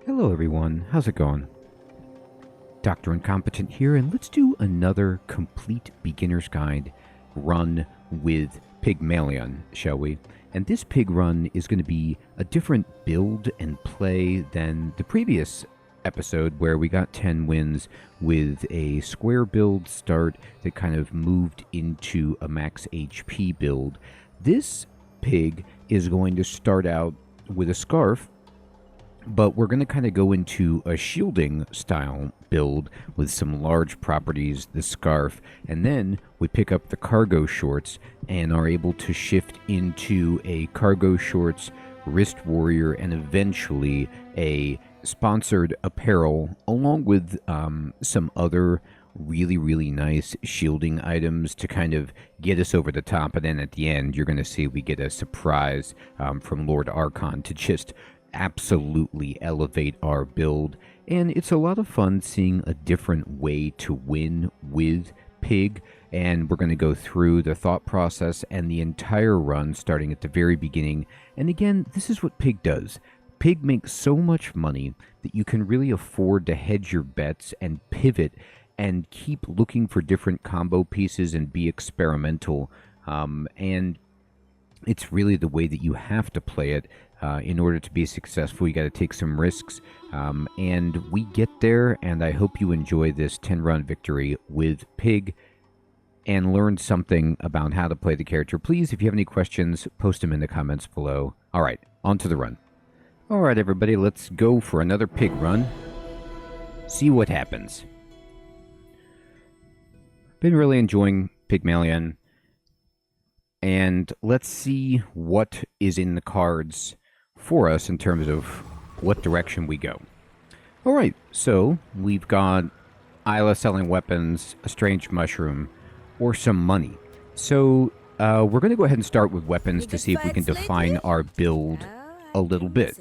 Hello everyone, how's it going? Dr. Incompetent here, and let's do another complete beginner's guide run with Pygmalien, shall we? And this pig run is going to be a different build and play than the previous episode where we got 10 wins with a square build start that kind of moved into a max HP build. This pig is going to start out with a scarf, but we're going to kind of go into a shielding style build with some large properties, the scarf, and then we pick up the cargo shorts and are able to shift into a cargo shorts, wrist warrior, and eventually a sponsored apparel, along with some other really nice shielding items to kind of get us over the top. And then at the end, you're going to see we get a surprise from Lord Archon to just absolutely elevate our build. And it's a lot of fun seeing a different way to win with Pig, and we're going to go through the thought process and the entire run starting at the very beginning. And again, this is what Pig does. Pig makes so much money that you can really afford to hedge your bets and pivot and keep looking for different combo pieces and be experimental. And it's really the way that you have to play it. In order to be successful, you got to take some risks, and we get there, and I hope you enjoy this 10-run victory with Pig and learn something about how to play the character. Please, if you have any questions, post them in the comments below. All right, on to the run. All right, everybody, let's go for another Pig run. See what happens. Been really enjoying Pygmalien, and let's see what is in the cards for us in terms of what direction we go. All right, so we've got Isla selling weapons, a strange mushroom, or some money. So we're going to go ahead and start with weapons to see if we can define our build a little bit.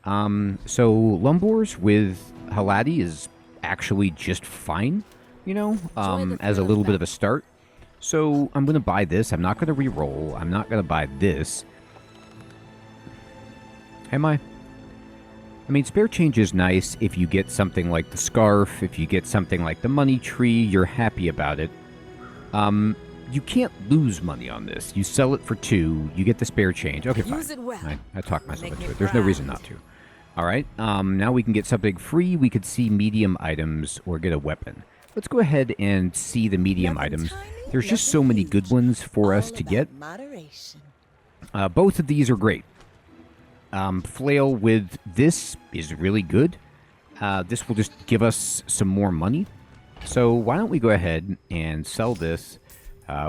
So Lumbors with Haladi is actually just fine, you know, as a little bit of a start. So I'm going to buy this. I'm not going to re-roll. I'm not going to buy this. Am I? I mean, spare change is nice if you get something like the scarf, if you get something like the money tree, you're happy about it. You can't lose money on this. You sell it for 2, you get the spare change. Okay, fine. Well. I talked myself into it. There's no reason not to. All right, now we can get something free. We could see medium items or get a weapon. Let's go ahead and see the medium items. There's just so many good ones for us to get. Both of these are great. Flail with this is really good. This will just give us some more money. So why don't we go ahead and sell this.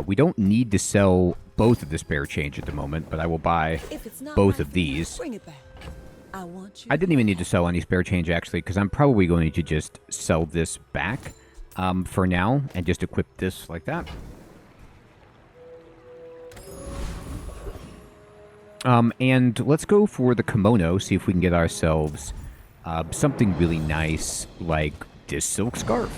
We don't need to sell both of the spare change at the moment, but I will buy both of these. I didn't even need to sell any spare change, actually, because I'm probably going to just sell this back for now and just equip this like that. And let's go for the kimono, see if we can get ourselves something really nice like this silk scarf.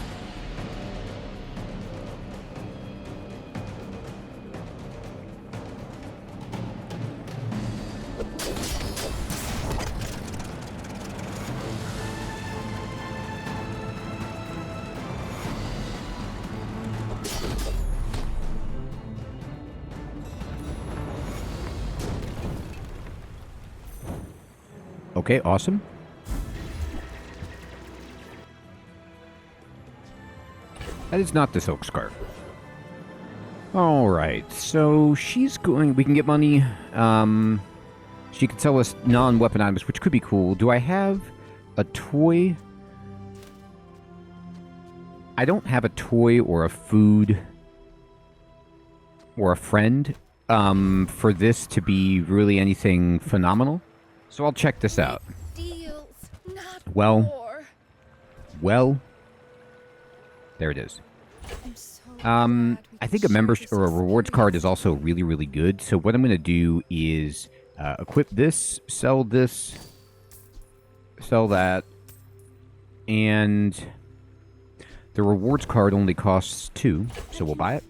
Okay, awesome. That is not the silk scarf. Alright, so she's going... We can get money. She can sell us non-weapon items, which could be cool. Do I have a toy? I don't have a toy or a food or a friend for this to be really anything phenomenal. So I'll check this out. Well, there it is. I think a membership or a rewards card is also really good. So what I'm going to do is equip this, sell that, and the rewards card only costs 2, so we'll buy it,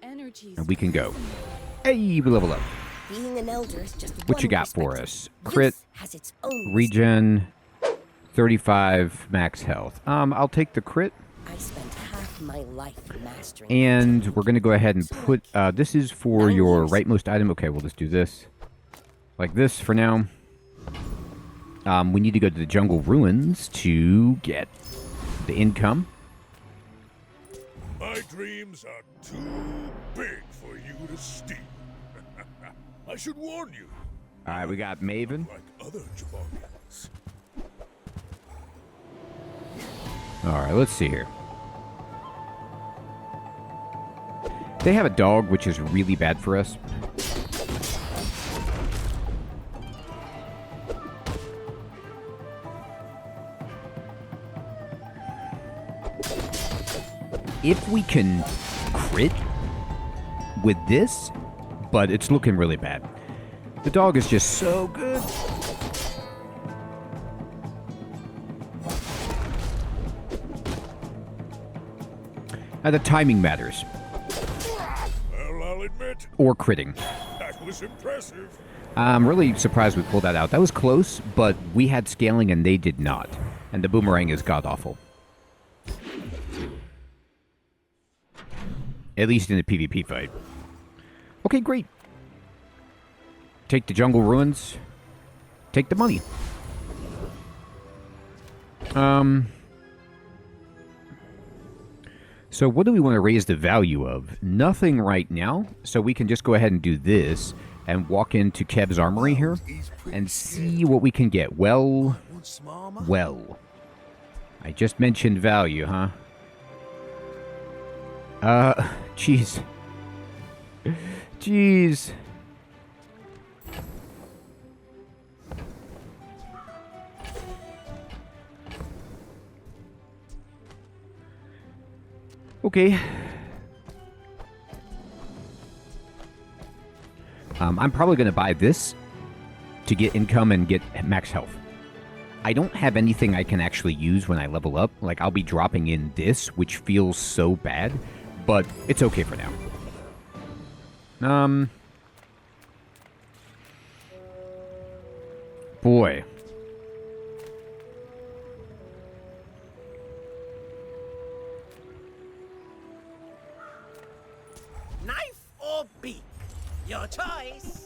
and we can go. Hey, we level up. Being an elder is just What you got for us? Crit, regen, 35 max health. I'll take the crit. I spent half my life mastering. And we're going to go ahead and put... this is for your rightmost item. Okay, we'll just do this. Like this for now. We need to go to the jungle ruins to get the income. My dreams are too big for you to steal. I should warn you. Alright, we got Maven. Like other Jabarians. Alright, let's see here. They have a dog, which is really bad for us. If we can crit with this, but it's looking really bad. The dog is just so good. The timing matters. Well, I'll admit, Or critting. that was impressive. I'm really surprised we pulled that out. That was close, but we had scaling and they did not. And the boomerang is god-awful. At least in a PvP fight. Okay, great. Take the jungle ruins. Take the money. So what do we want to raise the value of? Nothing right now. So we can just go ahead and do this and walk into Kev's armory here and see what we can get. Well. I just mentioned value, huh? Jeez. Jeez. Okay. I'm probably going to buy this to get income and get max health. I don't have anything I can actually use when I level up. Like, I'll be dropping in this, which feels so bad, but it's okay for now. Boy. Knife or beak? Your choice.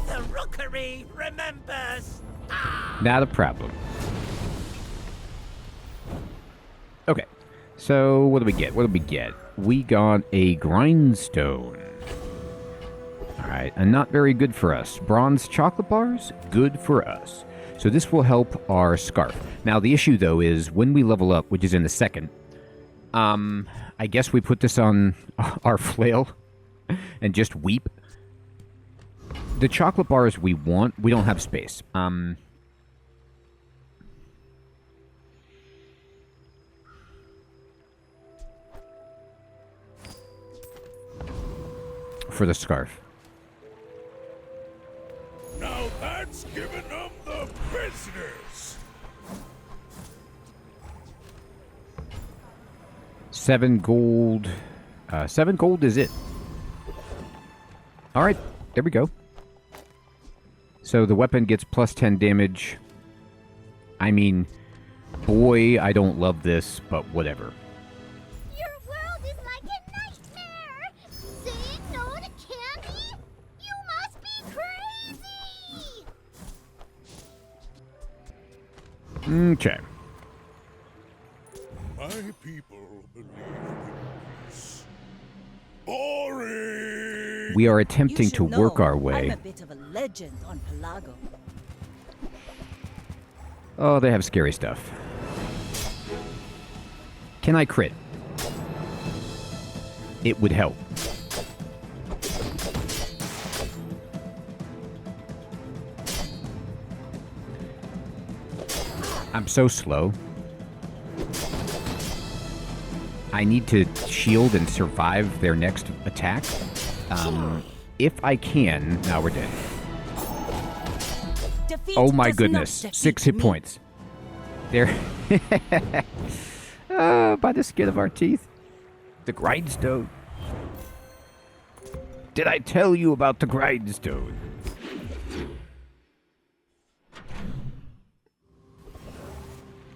The rookery remembers. Not a problem. Okay. So, what do we get? What do we get? We got a grindstone. Alright, and not very good for us. Bronze chocolate bars? Good for us. So this will help our scarf. Now, the issue, though, is when we level up, which is in a second, I guess we put this on our flail and just weep. The chocolate bars we want, we don't have space. For the scarf. Now that's giving them the business. 7 gold. 7 gold is it. Alright, there we go. So the weapon gets plus 10 damage. I mean, boy, I don't love this, but whatever. Your world is like a nightmare! Saying no to candy? You must be crazy! Okay. My people believe in peace. Boring! We are attempting You to should work know, our way. I'm a bit of a legend on Pelago. Oh, they have scary stuff. Can I crit? It would help. I'm so slow. I need to shield and survive their next attack. If I can... Now we're dead. Defeat Oh my does goodness. not 6 defeat hit me. points. There. By the skin of our teeth. The grindstone. Did I tell you about the grindstone?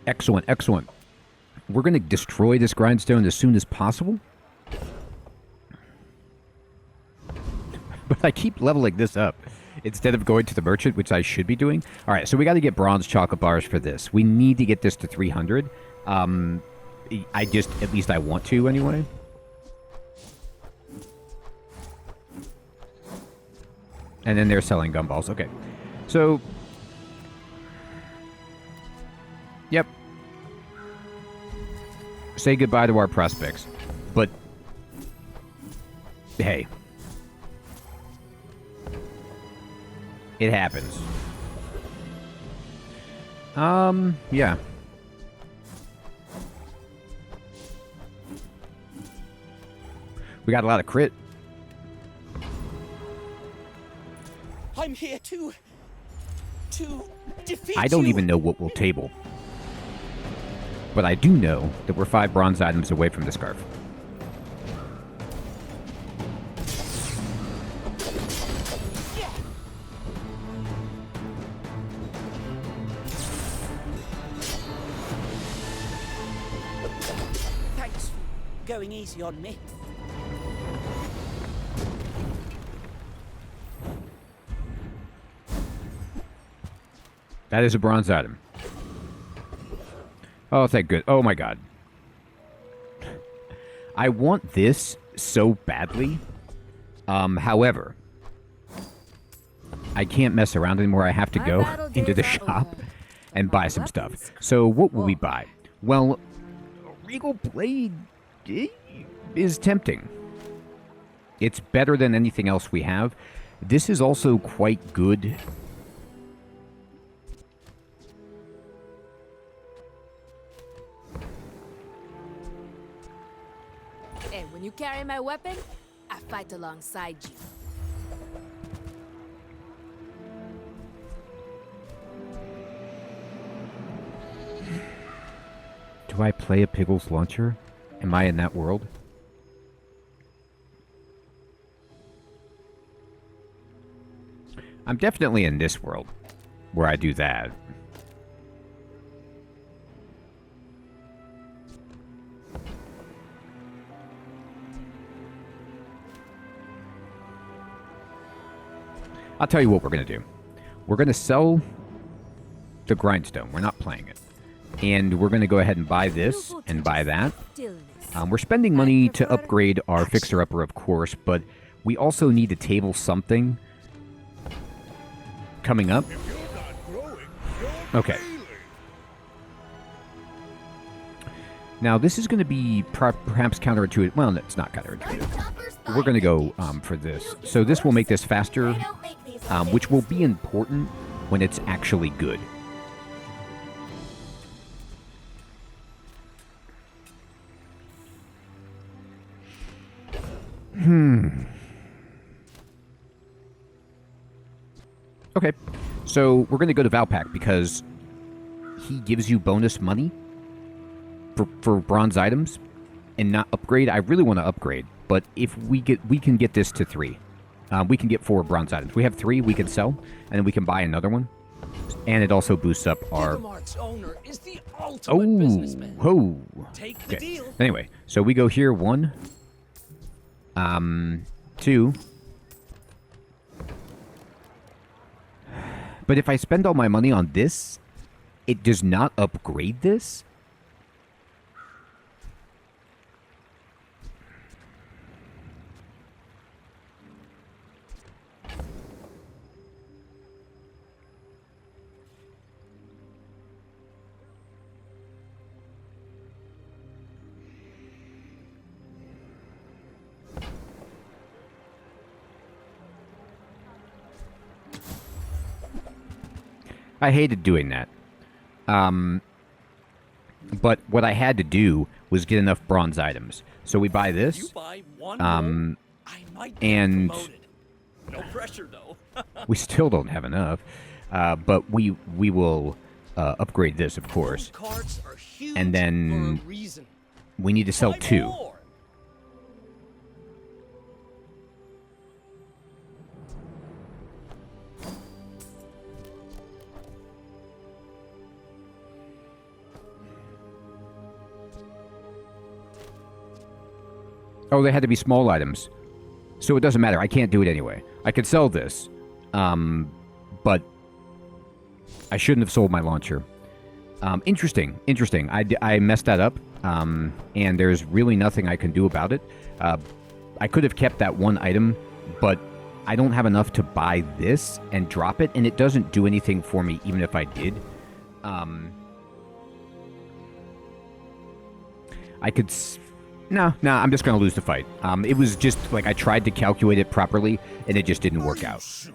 Excellent, excellent. We're going to destroy this grindstone as soon as possible. But I keep leveling this up instead of going to the merchant, which I should be doing. All right, so we got to get bronze chocolate bars for this. We need to get this to 300. I just, at least I want to anyway. And then they're selling gumballs. Okay. So, yep. Say goodbye to our prospects. But, hey. It happens. Yeah. We got a lot of crit. I'm here to defeat I don't you. even know what we'll table. But I do know that we're 5 bronze items away from the scarf. Thanks for going easy on me. That is a bronze item. Oh, thank good. Oh my god. I want this so badly. However, I can't mess around anymore. I have to go into the shop and buy some stuff. So what will we buy? Well, Regal Blade is tempting. It's better than anything else we have. This is also quite good. And when you carry my weapon, I fight alongside you. Do I play a Piggles launcher? Am I in that world? I'm definitely in this world where I do that. I'll tell you what we're going to do. We're going to sell the grindstone. We're not playing it. And we're going to go ahead and buy this and buy that. We're spending money to upgrade our fixer-upper, of course, but we also need to table something coming up. If you're not growing, you're Okay. failing. Now, this is going to be perhaps counterintuitive. Well, it's not counterintuitive. We're going to go for this. So this will make this faster, which will be important when it's actually good. Okay, so we're going to go to Valpak because he gives you bonus money for bronze items and not upgrade. I really want to upgrade, but if we can get this to 3. We can get 4 bronze items. We have 3 we can sell, and then we can buy another one. And it also boosts up our... Gigamart's owner is the ultimate businessman. Oh, Take the okay. deal. Anyway, so we go here 1, 2. But if I spend all my money on this, it does not upgrade this. I hated doing that. But what I had to do was get enough bronze items. So we buy You this. buy one Um, I might get and promoted. No pressure, though. we still don't have enough. But we will upgrade this, of course. Carts are huge And then for a reason. we need to sell Buy 2. more. Oh, they had to be small items. So it doesn't matter. I can't do it anyway. I could sell this. But I shouldn't have sold my launcher. Interesting. I messed that up. And there's really nothing I can do about it. I could have kept that one item, but I don't have enough to buy this and drop it, and it doesn't do anything for me even if I did. I could... No, I'm just going to lose the fight. It was just, like, I tried to calculate it properly, and it just didn't work out. Sure.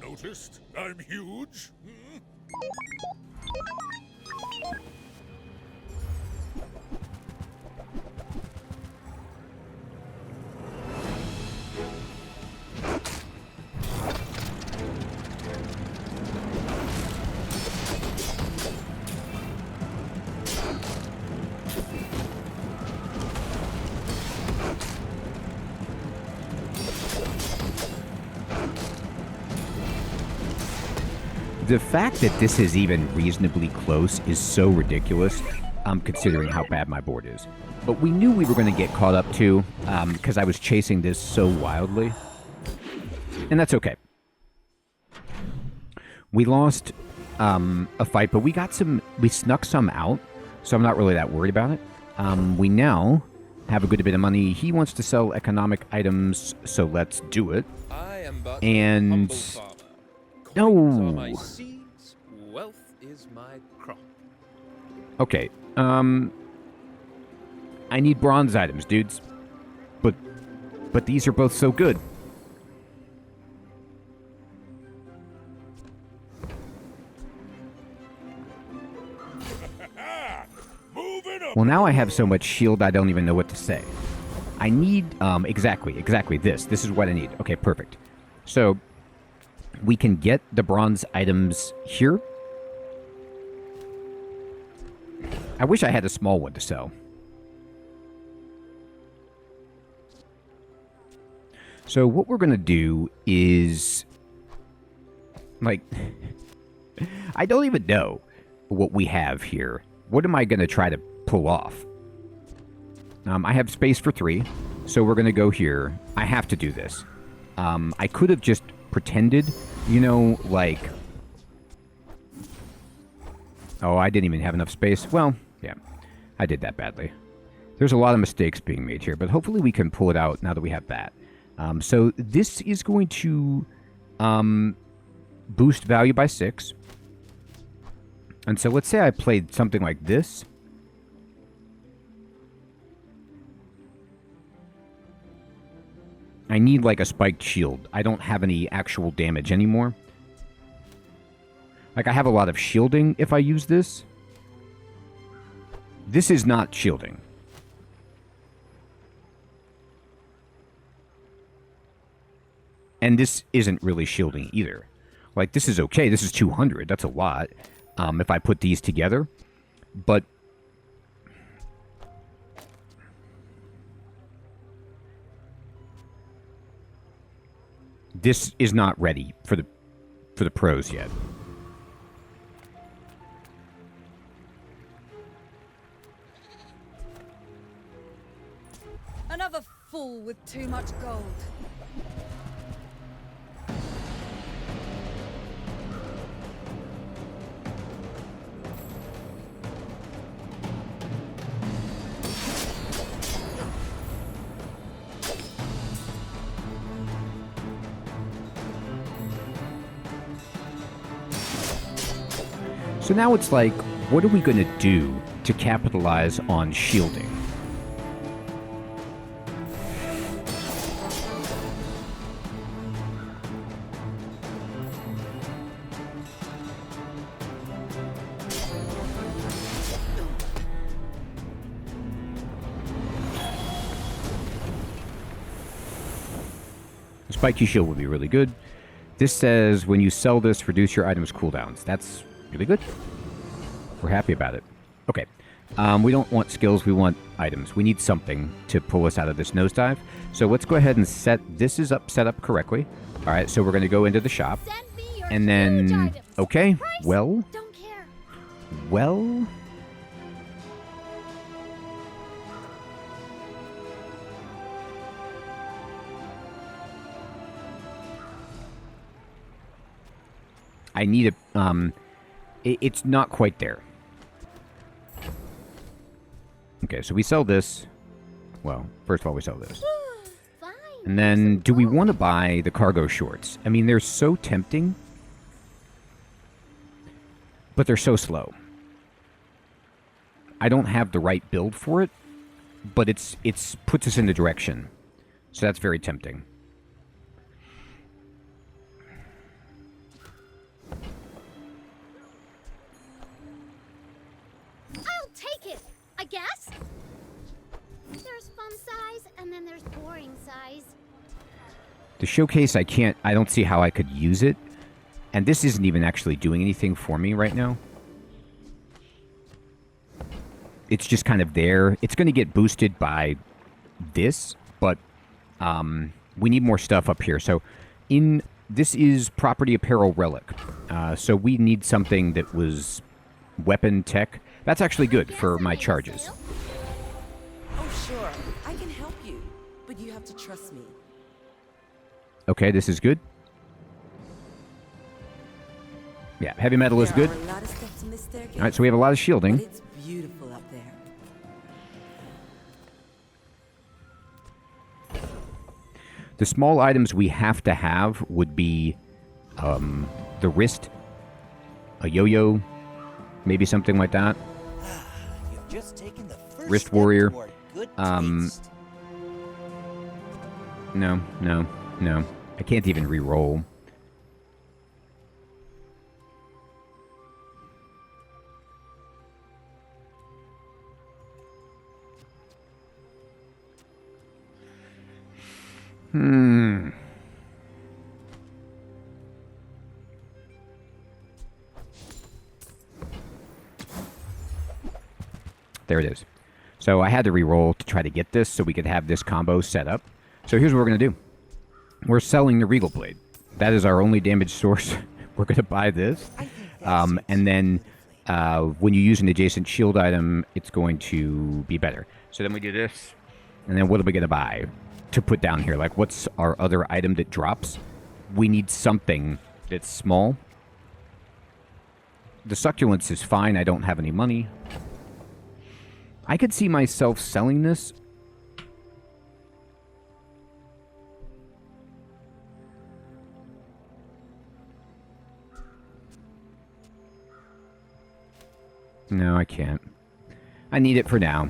Have you noticed I'm huge? Hmm? The fact that this is even reasonably close is so ridiculous, considering how bad my board is. But we knew we were going to get caught up too, because I was chasing this so wildly. And that's okay. We lost a fight, but we snuck some out, so I'm not really that worried about it. We now have a good bit of money. He wants to sell economic items, so let's do it. I am but And- a humble farmer. No. Coins are my seeds, wealth is my crop. Okay, I need bronze items, dudes. But these are both so good. Moving up. Well, now I have so much shield I don't even know what to say. I need, exactly this. This is what I need. Okay, perfect. So, we can get the bronze items here. I wish I had a small one to sell. So what we're going to do is... Like... I don't even know what we have here. What am I going to try to pull off? I have space for 3, so we're going to go here. I have to do this. I could have just pretended, you know, like... Oh, I didn't even have enough space. Well, yeah, I did that badly. There's a lot of mistakes being made here, but hopefully we can pull it out now that we have that. So this is going to boost value by 6. And so let's say I played something like this. I need like a spiked shield. I don't have any actual damage anymore. Like I have a lot of shielding if I use this. This is not shielding. And this isn't really shielding either. Like this is okay. This is 200. That's a lot. If I put these together. But this is not ready for the pros yet. Another fool with too much gold. So now it's like, what are we going to do to capitalize on shielding? A spiky shield would be really good. This says when you sell this, reduce your items' cooldowns. That's really good. We're happy about it. Okay. We don't want skills, we want items. We need something to pull us out of this nosedive. So let's go ahead and set this is set up correctly. All right, so we're going to go into the shop. Send me your And huge then, items. okay, Price? well, Don't care. well. I need a, it's not quite there. Okay, so we sell this. Well, first of all, we sell this. Fine. And then, do we want to buy the cargo shorts? I mean, they're so tempting, but they're so slow. I don't have the right build for it, but it's puts us in the direction. So that's very tempting. I'll take it, I guess. There's fun size, and then there's boring size. The showcase, I don't see how I could use it. And this isn't even actually doing anything for me right now. It's just kind of there. It's going to get boosted by this, but we need more stuff up here. So this is property apparel relic. So we need something that was weapon tech. That's actually good for my charges. Oh, sure. I can help you, but you have to trust me. Okay, this is good. Yeah, heavy metal is good. There are a lot of steps in this staircase, All right, so we have a lot of but shielding. it's beautiful up there. The small items we have to have would be the wrist, a yo-yo, maybe something like that. You've just taken the first Wrist step warrior. toward good taste. No. I can't even re-roll. There it is. So I had to re-roll to try to get this so we could have this combo set up. So here's what we're going to do. We're selling the Regal Blade. That is our only damage source. We're going to buy this. And then when you use an adjacent shield item, it's going to be better. So then we do this. And then what are we going to buy to put down here? Like, what's our other item that drops? We need something that's small. The succulents is fine. I don't have any money. I could see myself selling this. No, I can't. I need it for now.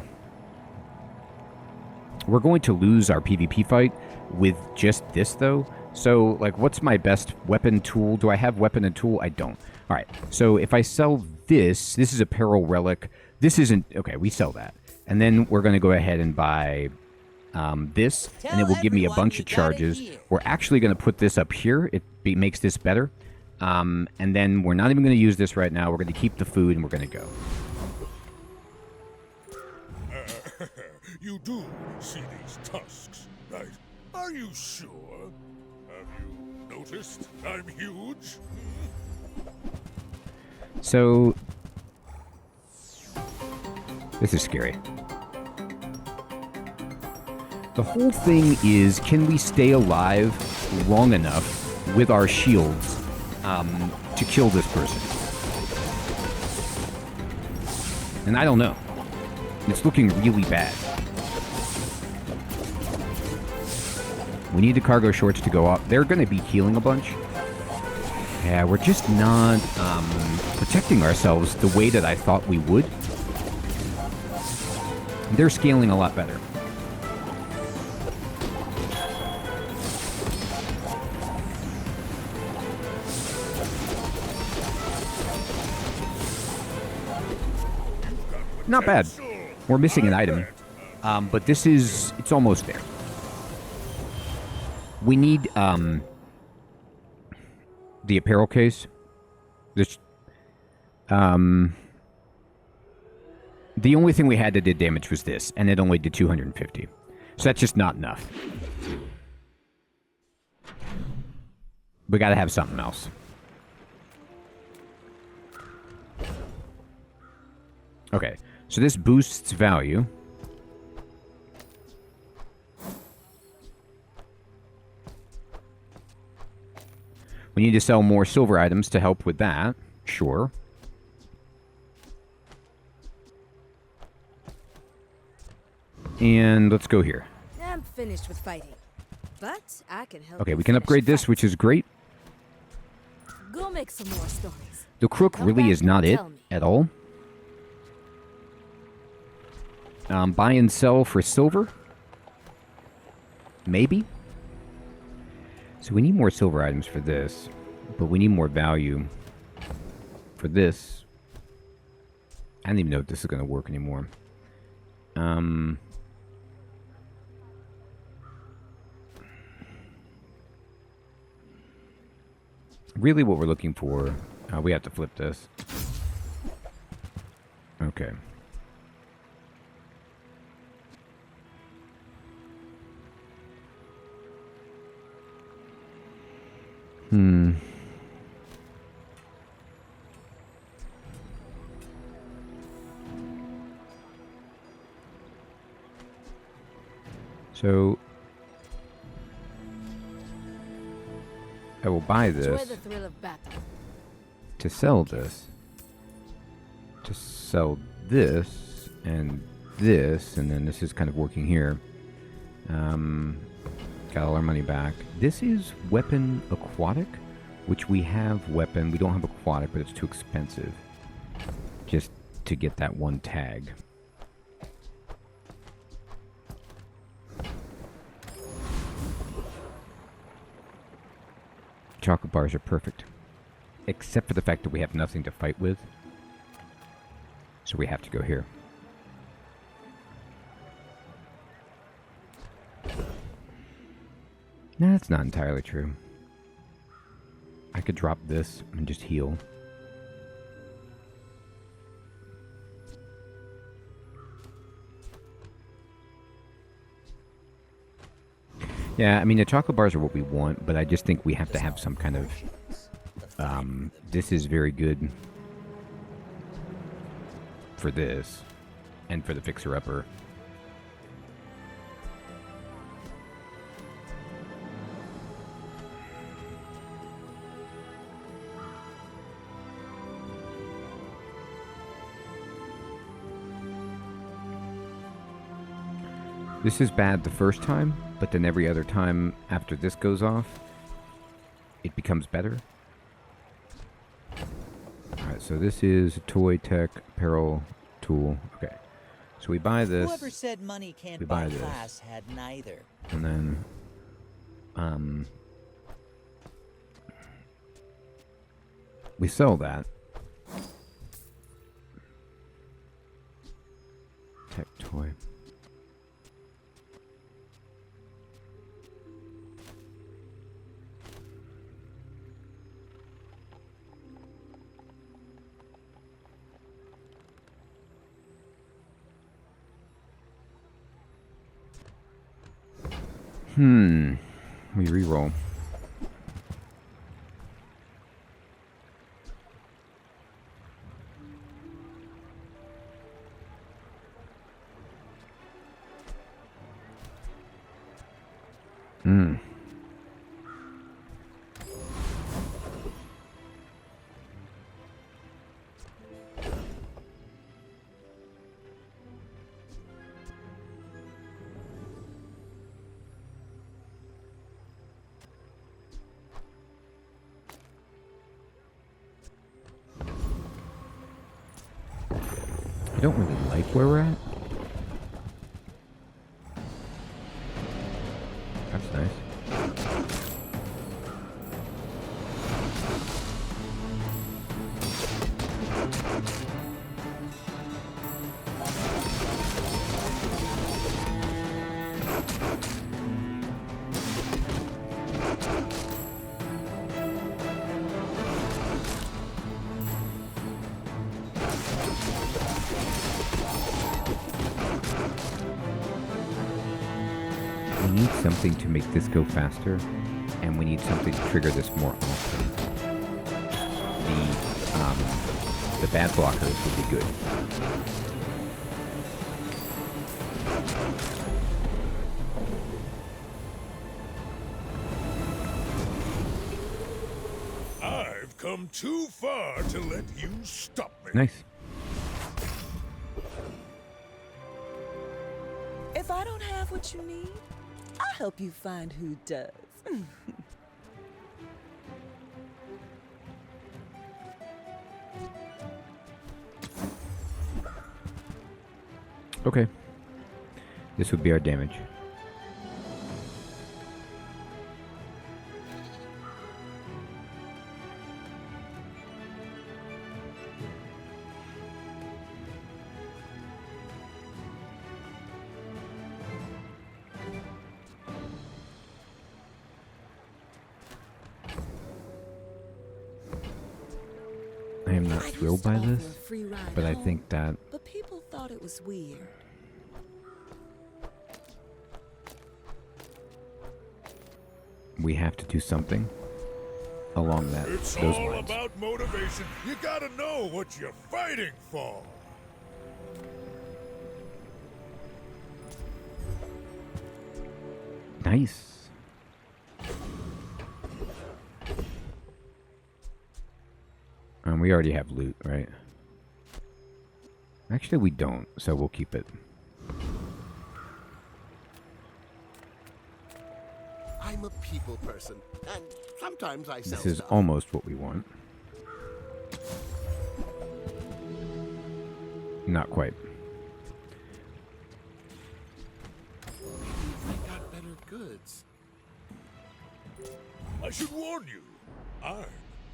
We're going to lose our PvP fight with just this, though. So, like, what's my best weapon tool? Do I have weapon and tool? I don't. All right. So if I sell this is apparel relic. This isn't... Okay, we sell that. And then we're going to go ahead and buy this, and it will give me a bunch of charges. We're actually going to put this up here. It makes this better. And then we're not even going to use this right now. We're going to keep the food, and we're going to go. You do see these tusks, right? Are you sure? Have you noticed I'm huge? So... This is scary. The whole thing is, can we stay alive long enough with our shields to kill this person? And I don't know. It's looking really bad. We need the cargo shorts to go up. They're going to be healing a bunch. Yeah, we're just not protecting ourselves the way that I thought we would. They're scaling a lot better. Not bad. We're missing an item. But this is... It's almost there. We need the apparel case. This the only thing we had that did damage was this, and it only did 250. So that's just not enough. We gotta have something else. Okay, so this boosts value. We need to sell more silver items to help with that. Sure. And let's go here. I'm finished with fighting, but I can help. Okay, you we can finish upgrade this, fights. which is great. Go make some more stories. The crook Come really back is not and it tell me. at all. Buy and sell for silver? Maybe? So we need more silver items for this, but we need more value for this. I don't even know if this is going to work anymore. Really what we're looking for... we have to flip this. Okay. So I will buy Enjoy this the thrill of battle. to sell this. To sell this and this, and then this is kind of working here. Got all our money back. This is weapon aquatic, which we have weapon. We don't have aquatic, but it's too expensive just to get that one tag. Chocolate bars are perfect. Except for the fact that we have nothing to fight with. So we have to go here. No, that's not entirely true. I could drop this and just heal. Yeah, I mean, the chocolate bars are what we want, but I just think we have to have some kind of... this is very good for this, and for the fixer-upper. This is bad the first time, but then every other time after this goes off, it becomes better. Alright, so this is a toy, tech, apparel, tool. Okay. So we buy this. Whoever said money can't we buy buy this. class had neither. And then, we sell that. Tech toy. We reroll. I don't really like where we're at. That's nice. we need something to make this go faster, and we need something to trigger this more often. The bad blockers would be good. I've come too far to let you stop me. Nice. If I don't have what you need, I'll help you find who does. Okay. This would be our damage. I am not thrilled by this, but I think that But people thought it was weird. we have to do something along It's those all lines. about motivation. You gotta know what you're fighting for. Nice. And we already have loot, right? Actually, we don't, so we'll keep it. I'm a people person, and sometimes I sell This is stuff. almost what we want. Not quite. I got better goods. I should warn you, I'm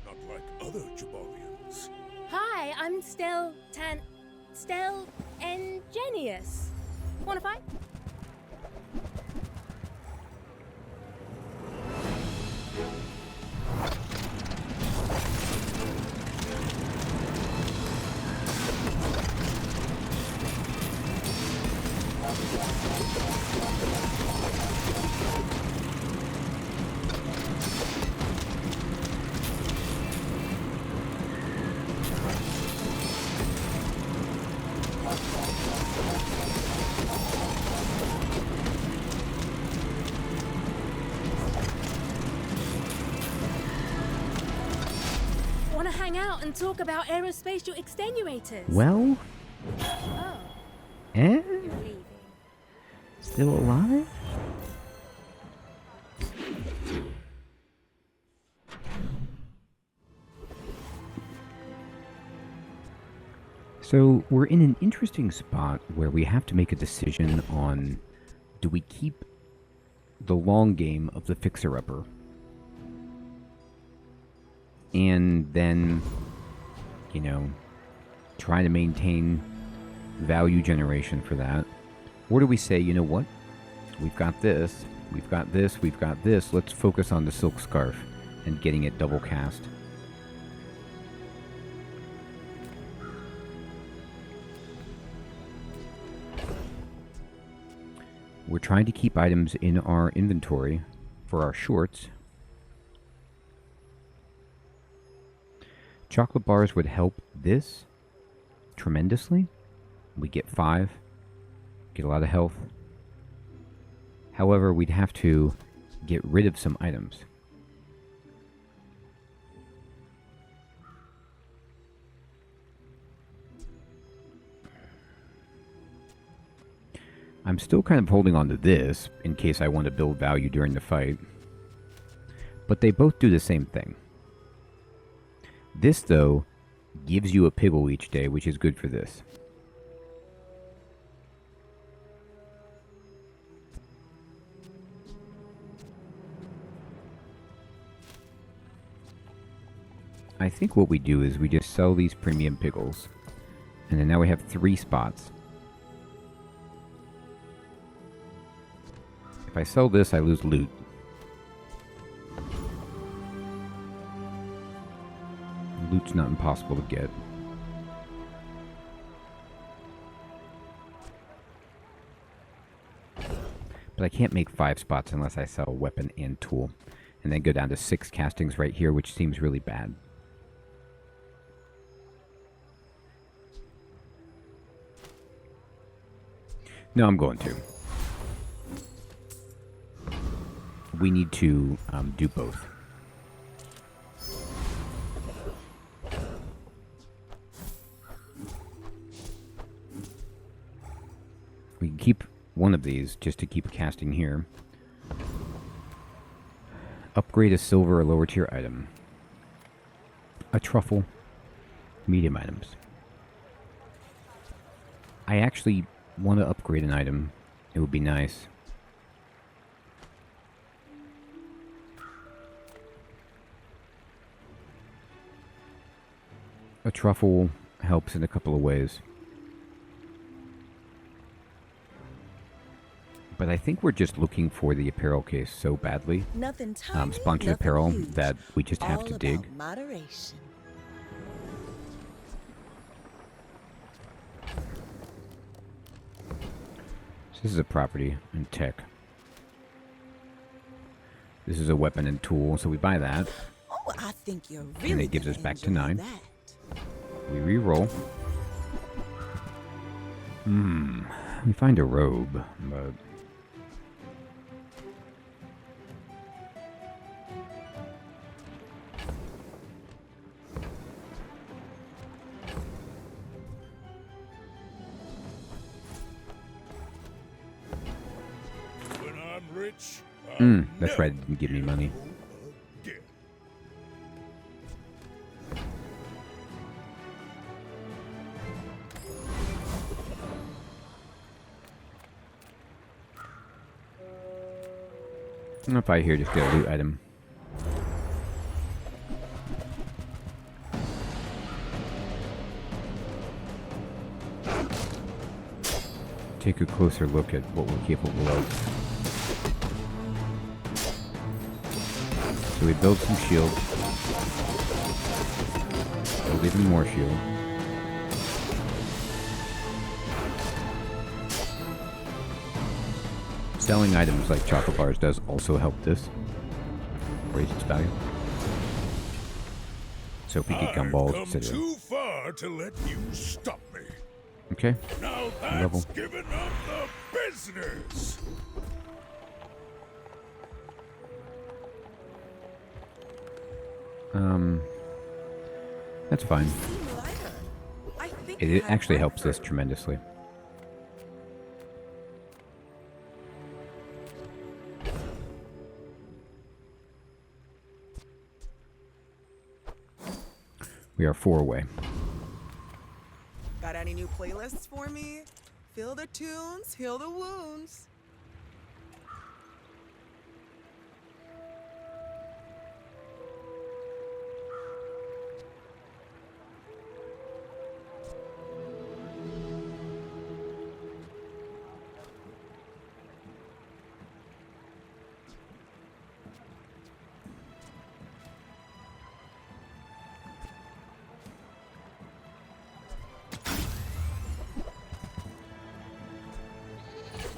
not like other Jabalians. Hi, I'm Stel Ingenious. Wanna fight? Wanna hang out and talk about aerospatial extenuators? Well, Oh, eh? you're leaving. Still alive? So we're in an interesting spot where we have to make a decision on, do we keep the long game of the fixer-upper and then, you know, try to maintain value generation for that, or do we say, you know what, we've got this, we've got this, we've got this, let's focus on the silk scarf and getting it double cast. We're trying to keep items in our inventory for our shorts. Chocolate bars would help this tremendously. We get 5, get a lot of health. However, we'd have to get rid of some items. I'm still kind of holding on to this in case I want to build value during the fight. But they both do the same thing. This, though, gives you a piggle each day, which is good for this. I think what we do is we just sell these premium piggles. And then now we have 3 spots. If I sell this, I lose loot. Loot's not impossible to get. But I can't make 5 spots unless I sell weapon and tool. And then go down to 6 castings right here, which seems really bad. No, I'm going to. We need to do both. We can keep one of these just to keep casting here. Upgrade a silver or lower tier item. A truffle. Medium items. I actually want to upgrade an item. It would be nice. A truffle helps in a couple of ways. But I think we're just looking for the apparel case so badly. Nothing tiny, Sponsored nothing apparel huge. that we just have All to dig. about moderation. So this is a property and tech. This is a weapon and tool, so we buy that. Oh, I think you're really And it gives us gonna back to enjoy 9. that. We re-roll. We find a robe, but... When I'm rich, I'll that's right, it never didn't give me money. again. If I here just get a loot item. Take a closer look at what we're capable of. So we build some shield. Build even more shield. Selling items like chocolate bars does also help this. Raise its value. So if we get gumballs, I've come etc. too far to let you stop me. Okay. Now Level. that's giving up the business. That's fine. I think It actually helps us tremendously. We are 4 away. Got any new playlists for me? Feel the tunes, heal the wounds.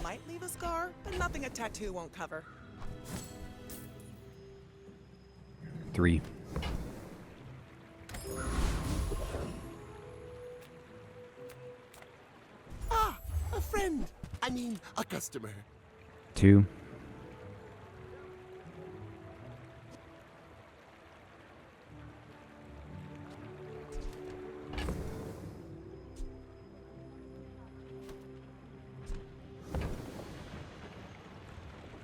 Might leave a scar, but nothing a tattoo won't cover. 3. Ah, a friend. I mean, a customer. 2.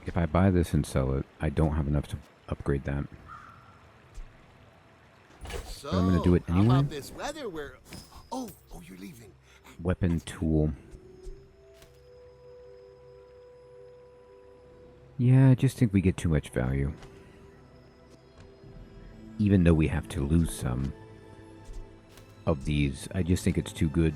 If I buy this and sell it, I don't have enough to upgrade that. So, I'm gonna do it how anyway. about this weather where... Oh, you're leaving. Weapon, tool. Yeah, I just think we get too much value. Even though we have to lose some of these, I just think it's too good.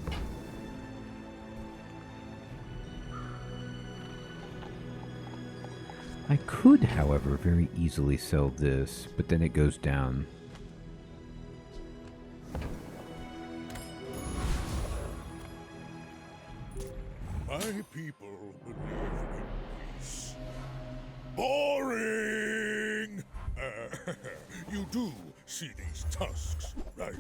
I could, however, very easily sell this, but then it goes down. My people believe in peace. Boring! You do see these tusks, right?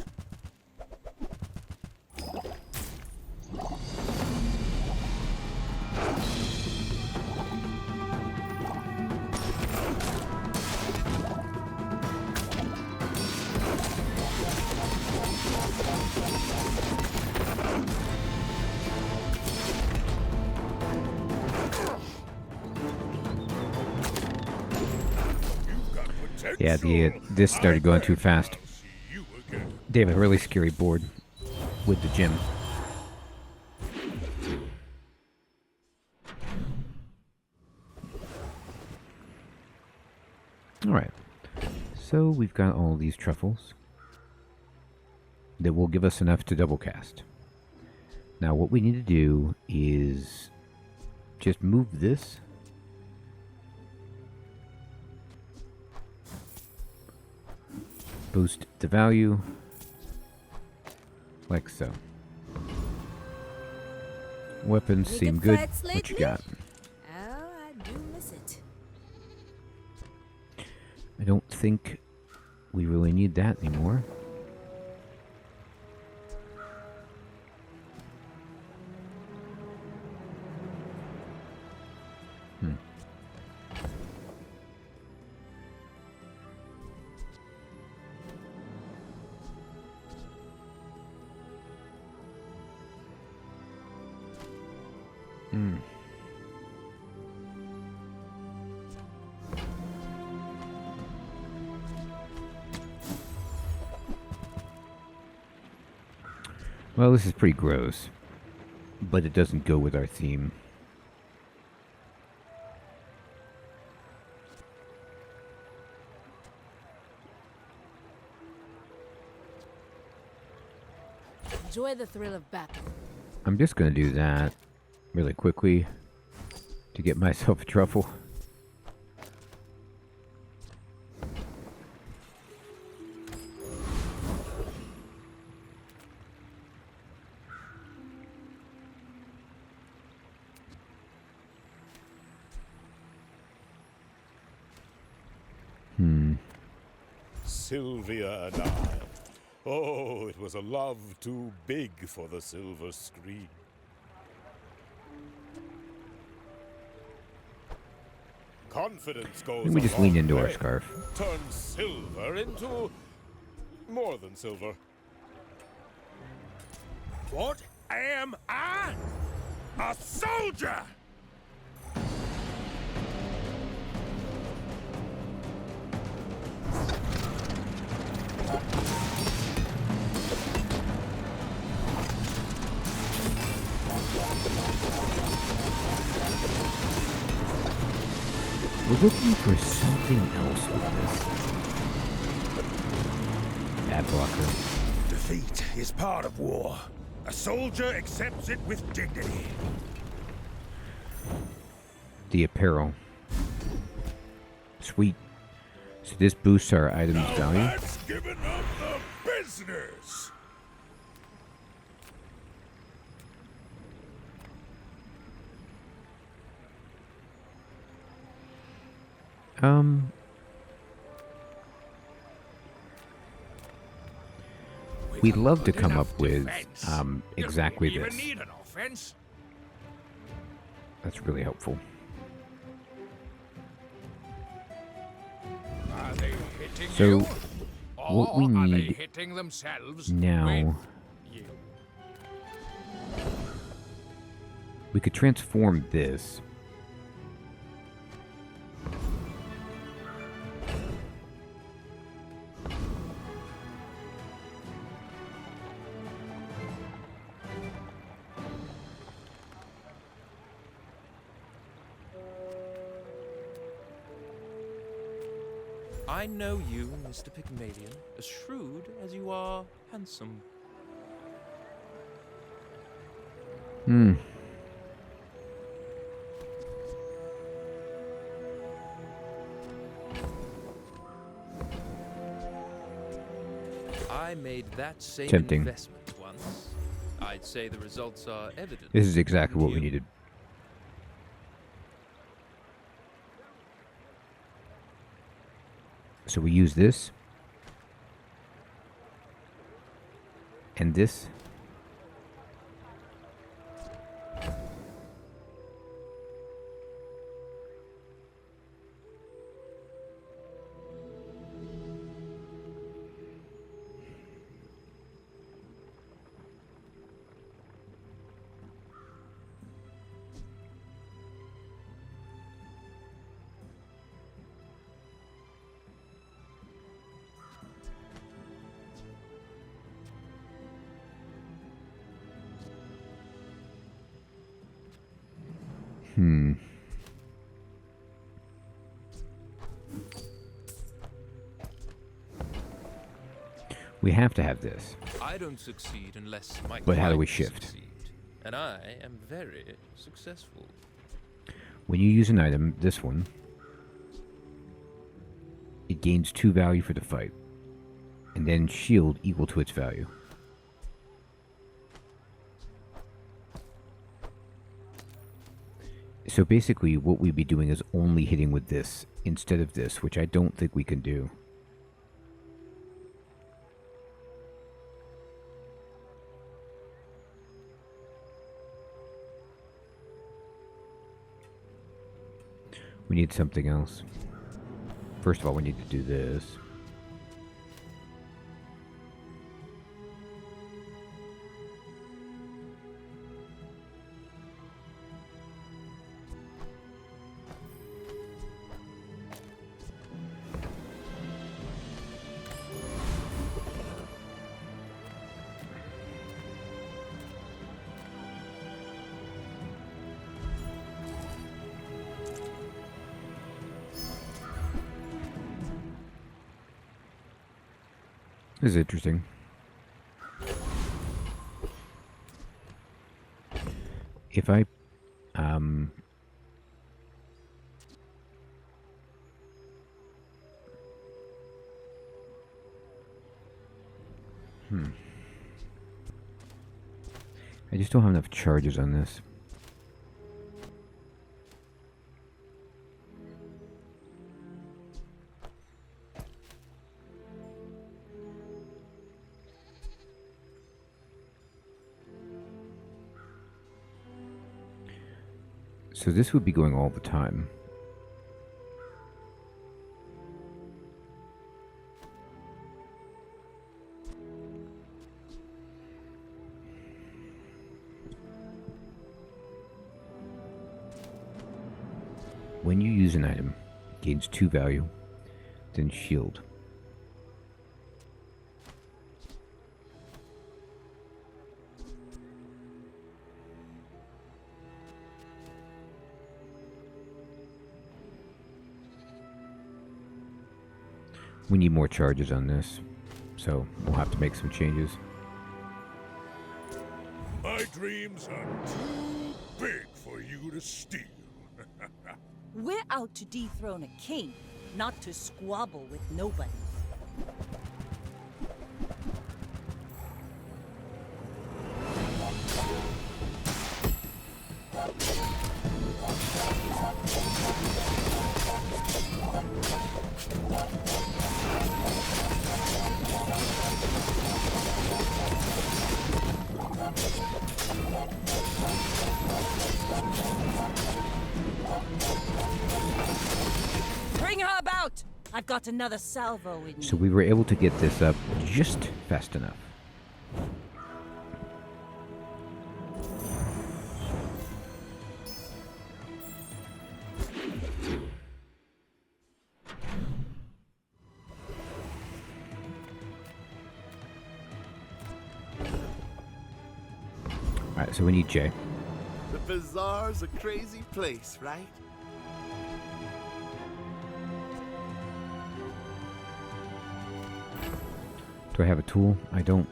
Yeah, this started going too fast. They have a really scary board with the gym. Alright, so we've got all these truffles that will give us enough to double cast. Now what we need to do is just move this boost the value like so. Weapons seem good. What you got? Oh, I do miss it. I don't think we really need that anymore. Well, this is pretty gross, but it doesn't go with our theme. Enjoy the thrill of battle. I'm just going to do that really quickly to get myself a truffle. Sylvia and I. Oh, it was a love too big for the silver screen. Confidence goes. Let me just lean into our scarf. Turn silver into more than silver. What am I? A soldier! We're looking for something else with this. Ad blocker. Defeat is part of war. A soldier accepts it with dignity. The apparel. Sweet. So this boosts our items value. That's given up the business. We'd love to come up with exactly this. That's really helpful. Are they hitting So you? what we Or are they need hitting themselves now, with you? we could transform this. I know you, Mr. Pygmalien, as shrewd as you are handsome. I made that same Tempting. investment once. I'd say the results are evident. This is exactly what we needed. So we use this. And this. We have to have this. I don't succeed unless my But how do we clients shift? succeed, and I am very successful. When you use an item, this one, it gains 2 value for the fight. And then shield equal to its value. So basically what we'd be doing is only hitting with this instead of this, which I don't think we can do. We need something else. First of all, we need to do this. This is interesting. If I I just don't have enough charges on this. So this would be going all the time. When you use an item, it gains 2 value, then shield. We need more charges on this, so we'll have to make some changes. My dreams are too big for you to steal. We're out to dethrone a king, not to squabble with nobody. Bring her about! I've got another salvo in me. So we were able to get this up just fast enough. Alright, so we need J. The Bazaar's a crazy place, right? Do I have a tool? I don't.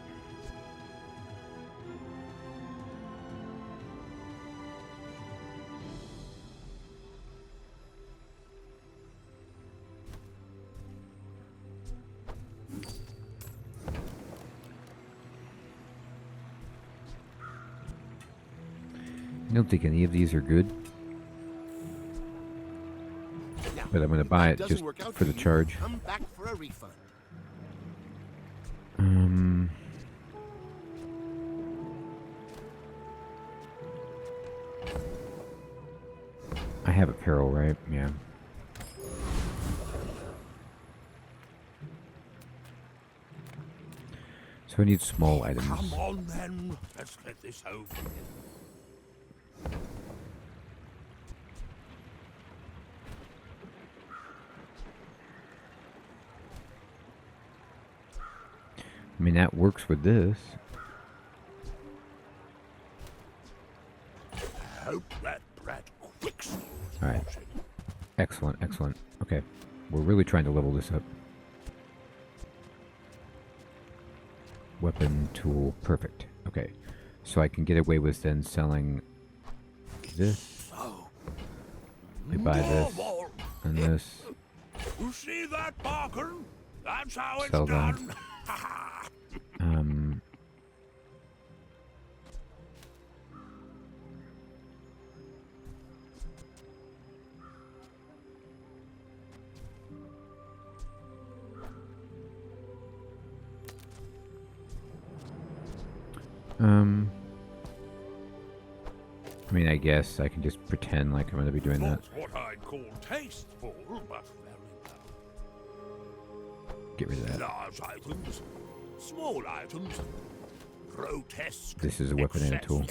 I don't think any of these are good. but I'm going to buy it just for the charge. Come back for a refund. I have apparel, right? Yeah. So I need small items. Come on then, let's get this over with. I mean, that works with this. I hope that brat quicks. Alright. Excellent, excellent. Okay. We're really trying to level this up. Weapon, tool, perfect. Okay. So I can get away with then selling this. We buy this and this. You see that, Barker? That's how it's Sell that. done. I mean, I guess I can just pretend like I'm going to be doing that. Not what I'd call tasteful, but very well. Get rid of that. Large items, small items, grotesque. This is a weapon and a tool.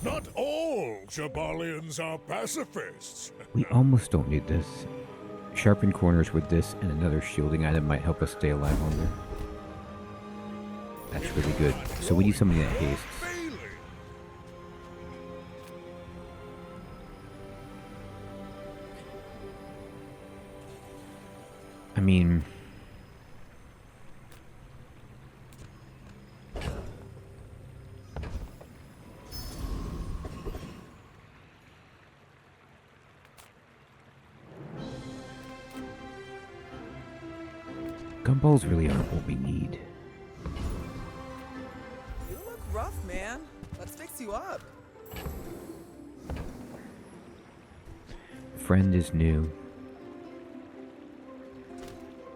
Not all Jabalians are pacifists. We almost don't need this. Sharpen corners with this and another shielding item might help us stay alive longer. That's really good. So we need something that hastes. I mean... Gumballs really aren't what we need. You look rough, man. Let's fix you up. Friend is new.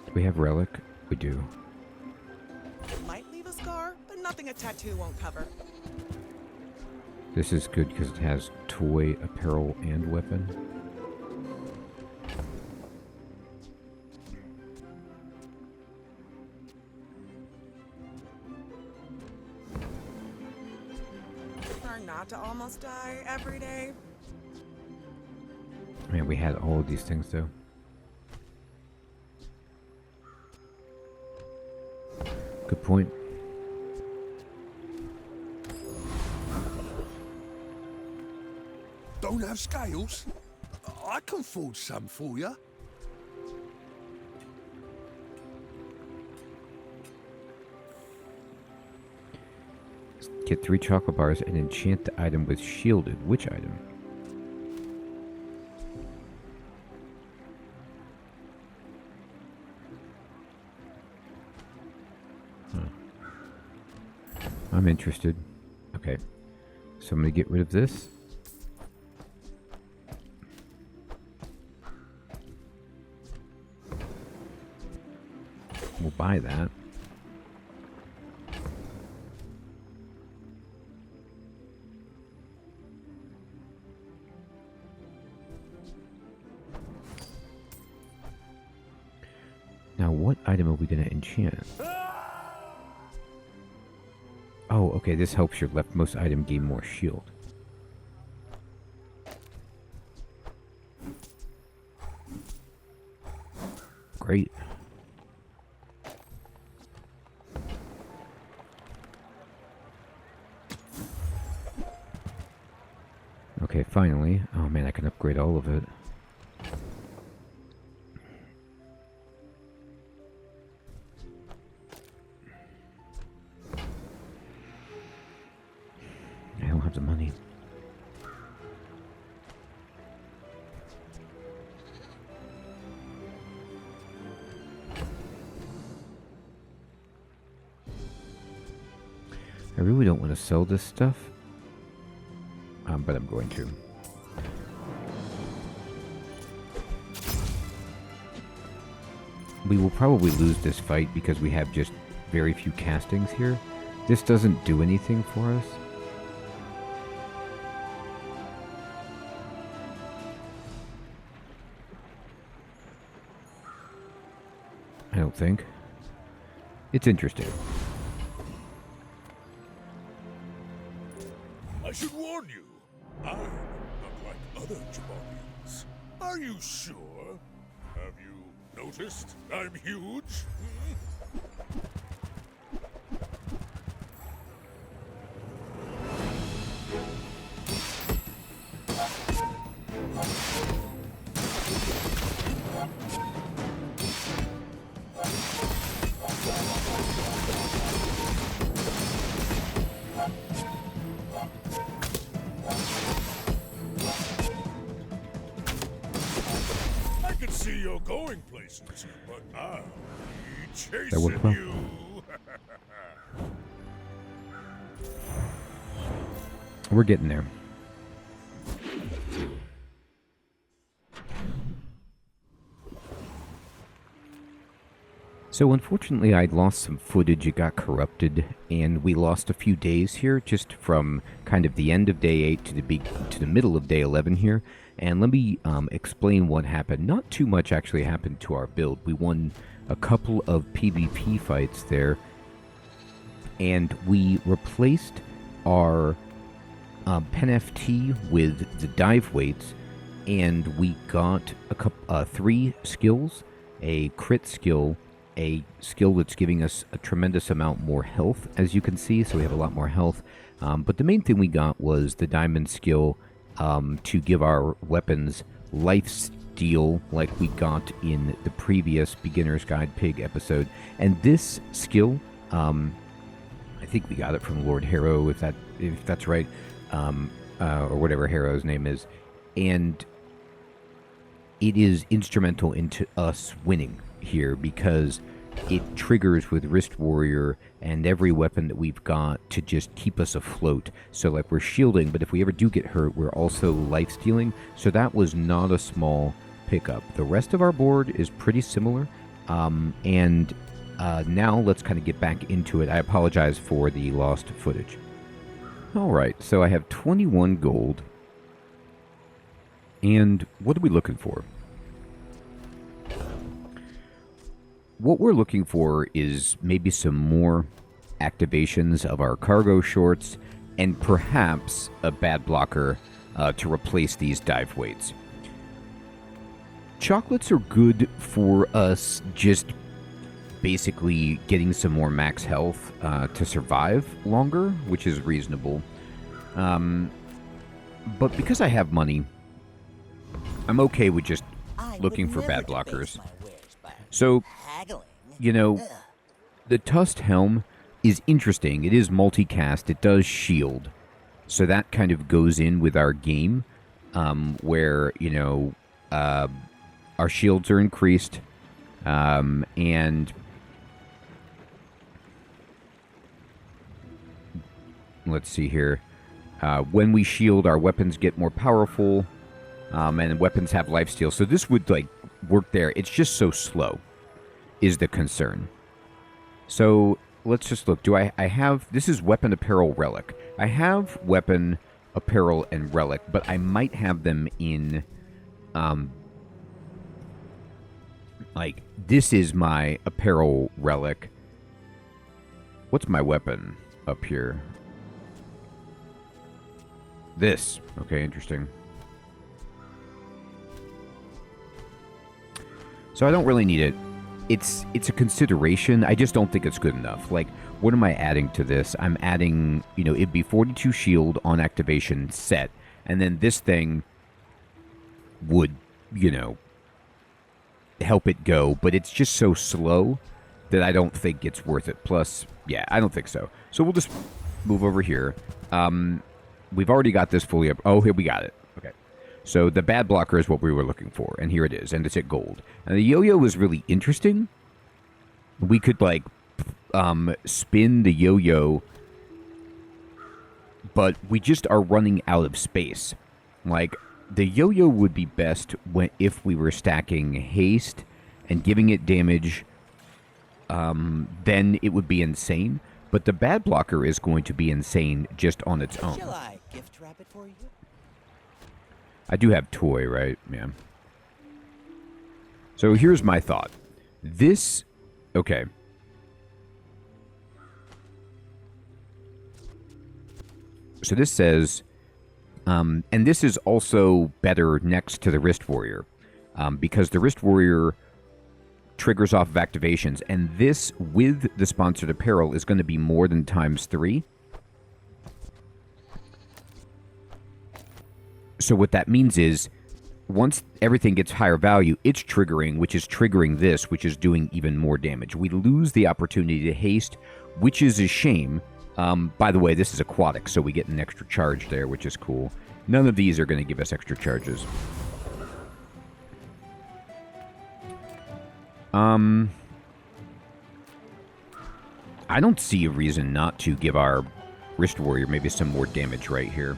Do we have relic? We do. Might leave a scar, but nothing a tattoo won't cover. This is good because it has toy, apparel, and weapon. Trying not to almost die every day. I mean, we had all of these things though. Good point. Don't have scales? I can forge some for you. Get 3 chocolate bars and enchant the item with shielded. Which item? I'm interested. Okay. So I'm going to get rid of this. We'll buy that. Now, what item are we going to enchant? Oh, okay, this helps your leftmost item gain more shield. Great. Okay, finally. Oh man, I can upgrade all of it. I don't have the money. I really don't want to sell this stuff, but I'm going to. We will probably lose this fight because we have just very few castings here. This doesn't do anything for us. I don't think. It's interesting. I should warn you, I'm not like other Pygmaliens. Are you sure? Have you noticed I'm huge? I can see you're going places, but I'll be chasing you. We're getting there. So unfortunately I lost some footage, it got corrupted, and we lost a few days here, just from kind of the end of day 8 to the middle of day 11 here. And let me explain what happened. Not too much actually happened to our build. We won a couple of PvP fights there, and we replaced our pen FT with the dive weights, and we got a couple, 3 skills, a crit skill, a skill that's giving us a tremendous amount more health, as you can see, so we have a lot more health. But the main thing we got was the diamond skill to give our weapons life steal, like we got in the previous Beginner's Guide Pig episode. And this skill, I think we got it from Lord Harrow, if that's right, or whatever Harrow's name is, and it is instrumental into us winning here because it triggers with Wrist Warrior and every weapon that we've got to just keep us afloat. So like we're shielding, but if we ever do get hurt, we're also life stealing. So that was not a small pickup. The rest of our board is pretty similar. And now let's kind of get back into it. I apologize for the lost footage. All right, so I have 21 gold. And what are we looking for? What we're looking for is maybe some more activations of our cargo shorts and perhaps a bad blocker to replace these dive weights. Chocolates are good for us just basically getting some more max health to survive longer, which is reasonable. But because I have money, I'm okay with just looking for bad blockers. So, you know, the Tusked Helm is interesting. It is multicast. It does shield. So that kind of goes in with our game, where, you know, our shields are increased, and let's see here. When we shield, our weapons get more powerful, and weapons have lifesteal. So this would, like, work there. It's just so slow is the concern. So let's just look. Do I have... This is Weapon, Apparel, Relic. I have Weapon, Apparel, and Relic, but I might have them in... like, this is my Apparel Relic. What's my weapon up here? This. Okay, interesting. So I don't really need it. It's a consideration. I just don't think it's good enough. Like, what am I adding to this? I'm adding, you know, it'd be 42 shield on activation set. And then this thing would, you know, help it go. But it's just so slow that I don't think it's worth it. Plus, yeah, I don't think so. So we'll just move over here. We've already got this fully up. Oh, here we got it. Okay. So the bad blocker is what we were looking for. And here it is. And it's at gold. And the yo-yo is really interesting. We could, like, spin the yo-yo, but we just are running out of space. Like, the yo-yo would be best if we were stacking haste and giving it damage. Then it would be insane. But the bad blocker is going to be insane just on its own. Shall I gift wrap it for you? I do have toy, right? Yeah. So here's my thought. This... Okay. So this says... and this is also better next to the Wrist Warrior. Because the Wrist Warrior triggers off of activations. And this, with the sponsored apparel, is going to be more than ×3. So what that means is, once everything gets higher value, it's triggering, which is triggering this, which is doing even more damage. We lose the opportunity to haste, which is a shame. By the way, this is aquatic, so we get an extra charge there, which is cool. None of these are going to give us extra charges. I don't see a reason not to give our Wrist Warrior maybe some more damage right here.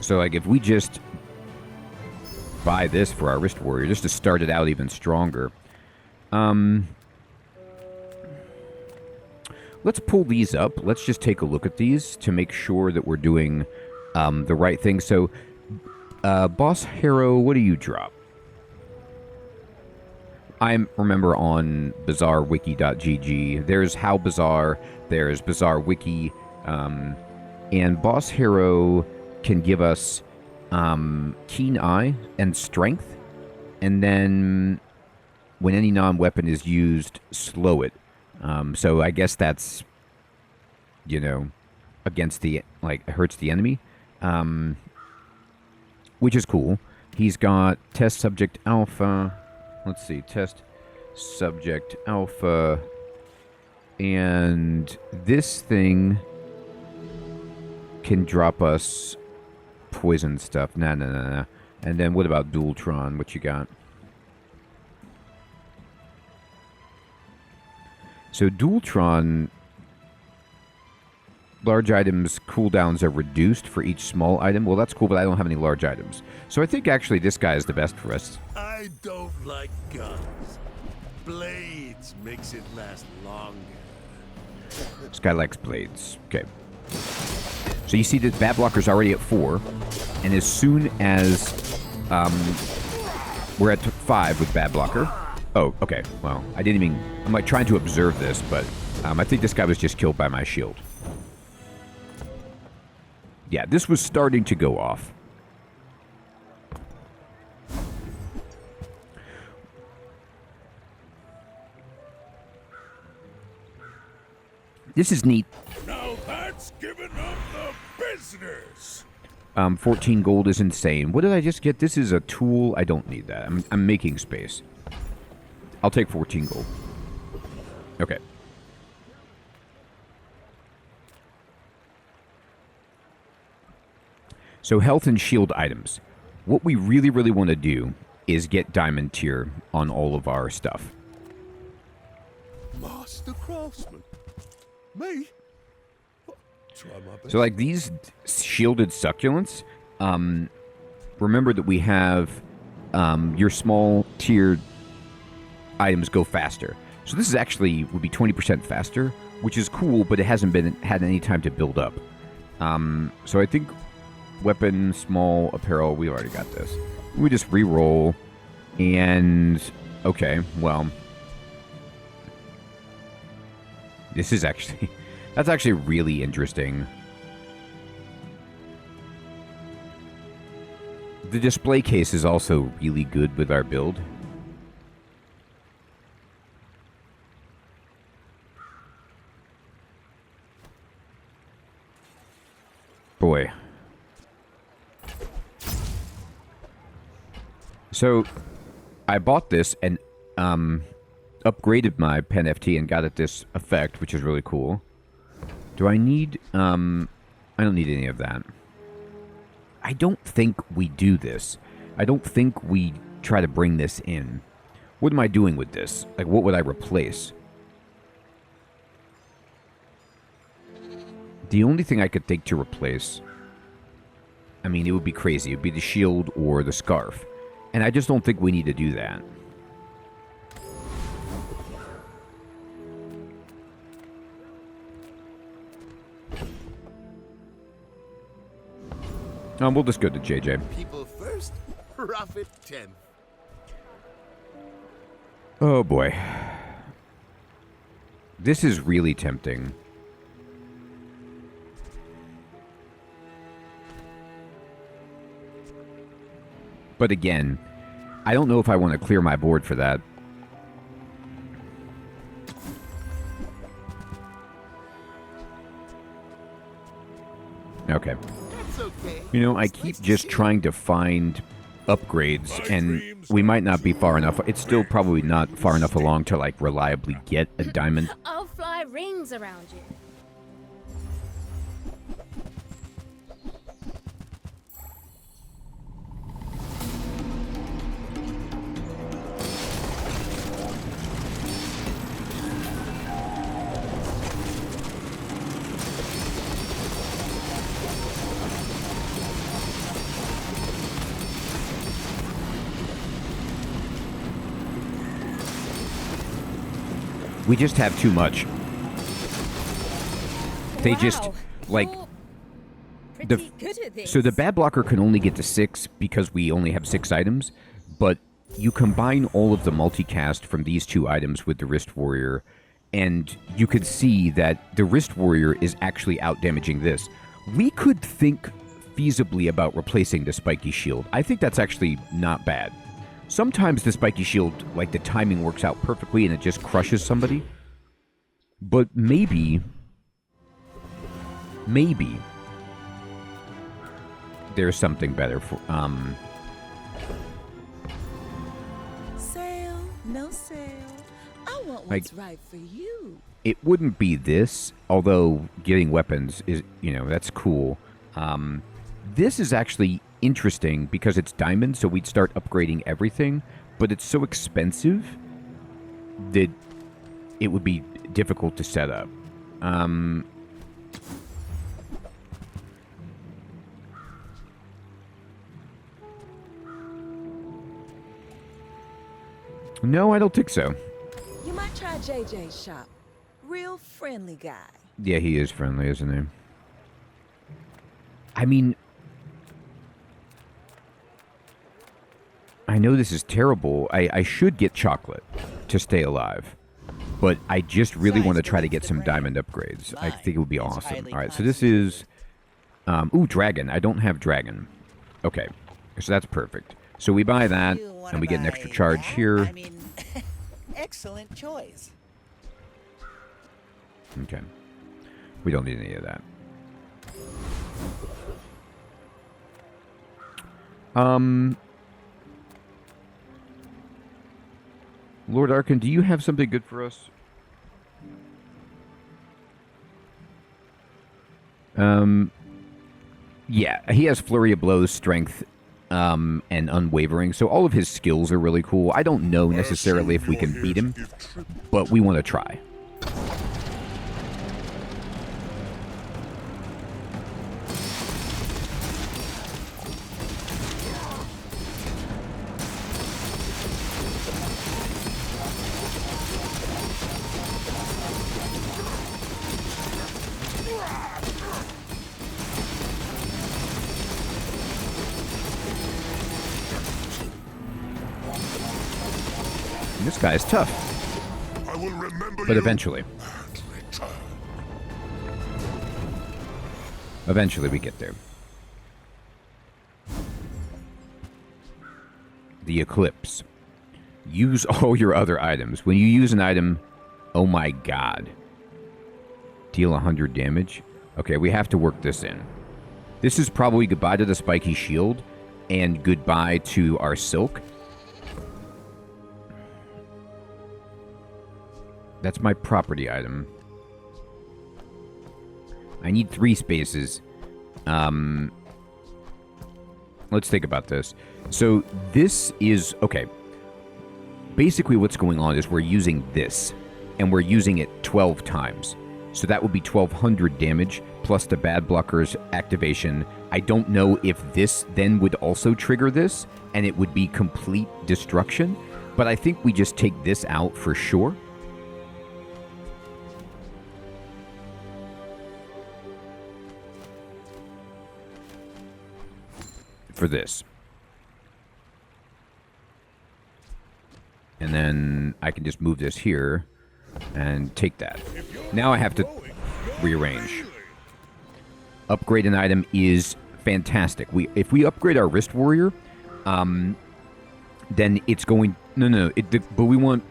So, like, if we just buy this for our Wrist Warrior, just to start it out even stronger. Let's pull these up. Let's just take a look at these to make sure that we're doing the right thing. So, Boss Hero, what do you drop? I remember on BazaarWiki.gg, there's How Bazaar, there's Bazaar Wiki, and Boss Hero can give us Keen Eye and Strength, and then when any non-weapon is used, slow it. So I guess that's, you know, against the, like, hurts the enemy, which is cool. He's got Test Subject Alpha. Let's see, Test Subject Alpha. And this thing can drop us poison stuff. Nah. And then what about Dualtron? What you got? So Dualtron, large items cooldowns are reduced for each small item. Well, that's cool, but I don't have any large items. So I think actually this guy is the best for us. I don't like guns. Blades makes it last longer. This guy likes blades. Okay. So you see that Bad Blocker's already at 4. And as soon as we're at 5 with Bad Blocker... Oh, okay. Well, I didn't even... I'm like trying to observe this, but I think this guy was just killed by my shield. Yeah, this was starting to go off. This is neat. Now that's giving up the business. 14 gold is insane. What did I just get? This is a tool. I don't need that. I'm making space. I'll take 14 gold. Okay. So health and shield items. What we really, really want to do is get diamond tier on all of our stuff. Master craftsman. Me? Try my best. So like these shielded succulents, remember that we have your small tiered items go faster. So this is actually would be 20% faster, which is cool, but it hasn't had any time to build up. So I think weapon, small apparel, we already got this. We just re-roll, and okay, well, this is actually that's actually really interesting. The display case is also really good with our build. Boy. So, I bought this and upgraded my pen FT and got it this effect, which is really cool. Do I need... I don't need any of that. I don't think we do this. I don't think we try to bring this in. What am I doing with this? Like, what would I replace? The only thing I could think to replace... I mean, it would be crazy. It would be the shield or the scarf. And I just don't think we need to do that. We'll just go to JJ. People first, profit 10th. Oh boy. This is really tempting. But again, I don't know if I want to clear my board for that. Okay. That's okay. You know, I keep just trying to find upgrades, and we might not be far enough. It's still probably not far enough along to, like, reliably get a diamond. I'll fly rings around you. We just have too much. They just, like... So the bad blocker can only get to 6 because we only have 6 items, but you combine all of the multicast from these 2 items with the Wrist Warrior, and you could see that the Wrist Warrior is actually out-damaging this. We could think feasibly about replacing the Spiky Shield. I think that's actually not bad. Sometimes the Spiky Shield, like, the timing works out perfectly and it just crushes somebody. But maybe there's something better for, Sale, no sale. I want what's right for you. It wouldn't be this, although getting weapons is, you know, that's cool. This is actually interesting because it's diamond, so we'd start upgrading everything, but it's so expensive that it would be difficult to set up. No, I don't think so. You might try JJ's shop. Real friendly guy. Yeah, he is friendly, isn't he? I mean, I know this is terrible. I should get chocolate to stay alive. But I just really want to try to get some diamond upgrades. I think it would be awesome. Alright, so this is... ooh, dragon. I don't have dragon. Okay, so that's perfect. So we buy that, and we get an extra charge here. I mean, excellent choice. Okay. We don't need any of that. Lord Arkin, do you have something good for us? Yeah, he has Flurry of Blows, Strength, and Unwavering, so all of his skills are really cool. I don't know necessarily if we can beat him, but we want to try. This guy is tough. I will remember but eventually. Eventually we get there. The Eclipse. Use all your other items. When you use an item, oh my god. Deal 100 damage. Okay, we have to work this in. This is probably goodbye to the spiky shield and goodbye to our silk. That's my property item. I need 3 spaces. Let's think about this. So this is... Okay. Basically what's going on is we're using this. And we're using it 12 times. So that would be 1200 damage plus the bad blockers activation. I don't know if this then would also trigger this. And it would be complete destruction. But I think we just take this out for sure. For this. And then I can just move this here and take that. Now I have to rearrange. Upgrade an item is fantastic. If we upgrade our wrist warrior, then it's going... But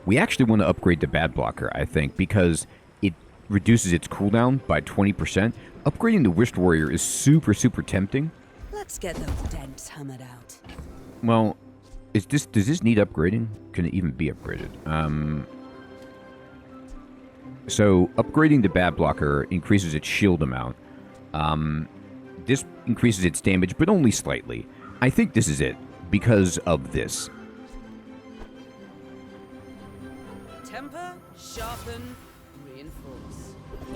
we actually want to upgrade the bad blocker, I think, because it reduces its cooldown by 20%. Upgrading the wrist warrior is super, super tempting. Let's get those dents hammered out. Well, does this need upgrading? Can it even be upgraded? So upgrading the bad blocker increases its shield amount. This increases its damage, but only slightly. I think this is it because of this. Temper, sharpen, reinforce.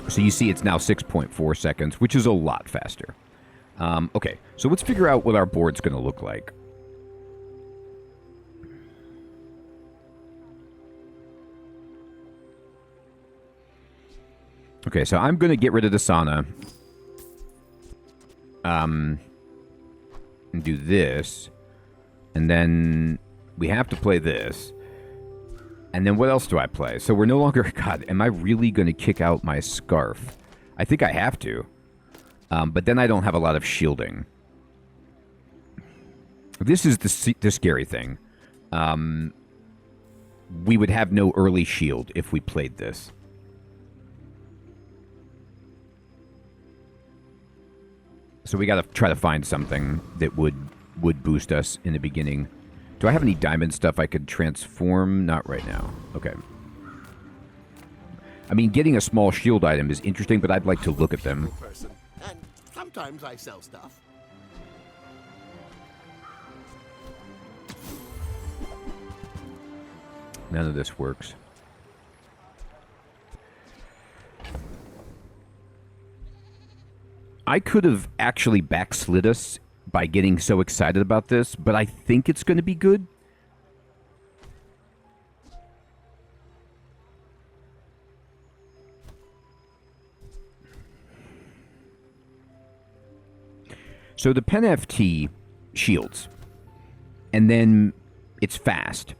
So you see it's now 6.4 seconds, which is a lot faster. Okay, so let's figure out what our board's going to look like. Okay, so I'm going to get rid of the sauna. And do this. And then we have to play this. And then what else do I play? So we're no longer... God, am I really going to kick out my scarf? I think I have to. But then I don't have a lot of shielding. This is the scary thing. We would have no early shield if we played this. So we gotta try to find something that would boost us in the beginning. Do I have any diamond stuff I could transform? Not right now. Okay. I mean, getting a small shield item is interesting, but I'd like to look at them. And sometimes I sell stuff. None of this works. I could have actually backslid us by getting so excited about this, but I think it's going to be good. So the Pen FT shields, and then it's fast,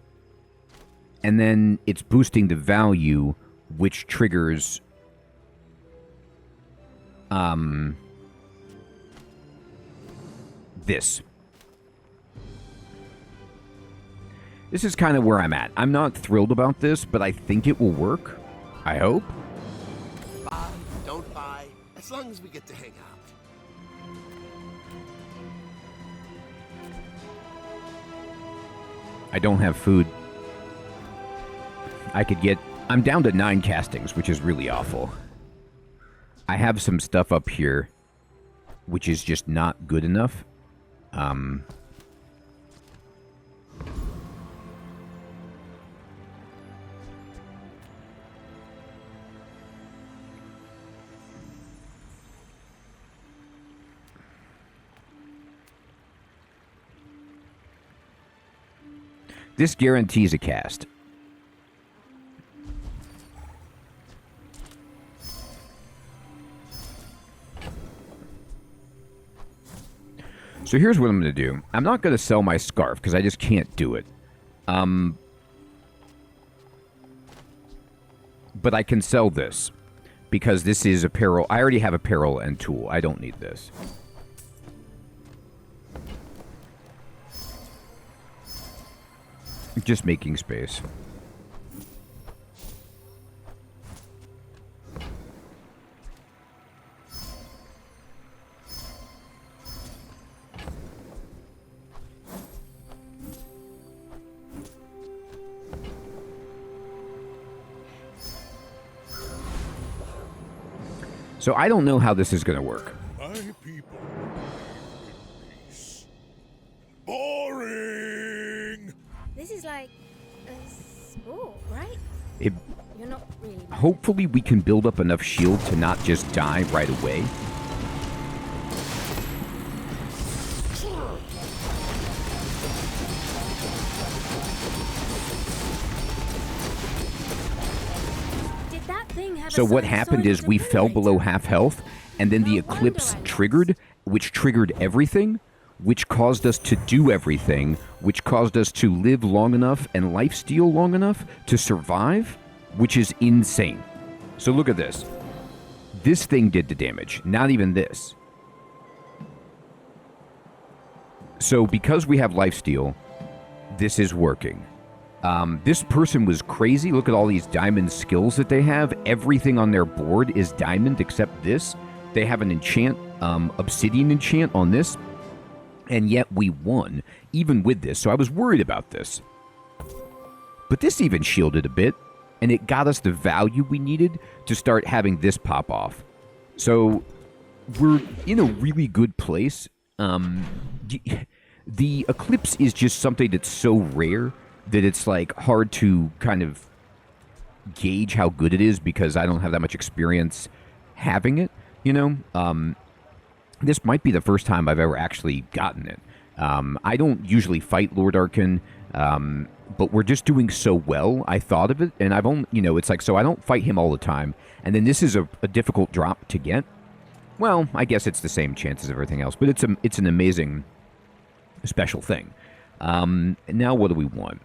and then it's boosting the value, which triggers this. This is kind of where I'm at. I'm not thrilled about this, but I think it will work. I hope. Buy, don't buy, as long as we get to hang out. I don't have food. I could get... I'm down to 9 castings, which is really awful. I have some stuff up here, which is just not good enough. This guarantees a cast. So here's what I'm going to do. I'm not going to sell my scarf because I just can't do it. But I can sell this because this is apparel. I already have apparel and tool. I don't need this. Just making space. So I don't know how this is going to work. My people in peace. Boring! This is like a sport, right? It, You're not really. hopefully we can build up enough shield to not just die right away. Did that thing have So a what sinusoidal happened is we fell below half health, and then the eclipse triggered, which triggered everything, which caused us to do everything, which caused us to live long enough and lifesteal long enough to survive, which is insane. So look at this. This thing did the damage, not even this. So because we have lifesteal, this is working. This person was crazy. Look at all these diamond skills that they have. Everything on their board is diamond except this. They have an enchant, obsidian enchant on this. And yet we won, even with this. So I was worried about this. But this even shielded a bit. And it got us the value we needed to start having this pop off. So we're in a really good place. The eclipse is just something that's so rare that it's like hard to kind of gauge how good it is because I don't have that much experience having it, you know. This might be the first time I've ever actually gotten it. I don't usually fight Lord Arkan, but we're just doing so well, I thought of it, and I've only, you know, it's like, so I don't fight him all the time, and then this is a difficult drop to get. Well, I guess it's the same chance as everything else, but it's an amazing special thing. Now what do we want?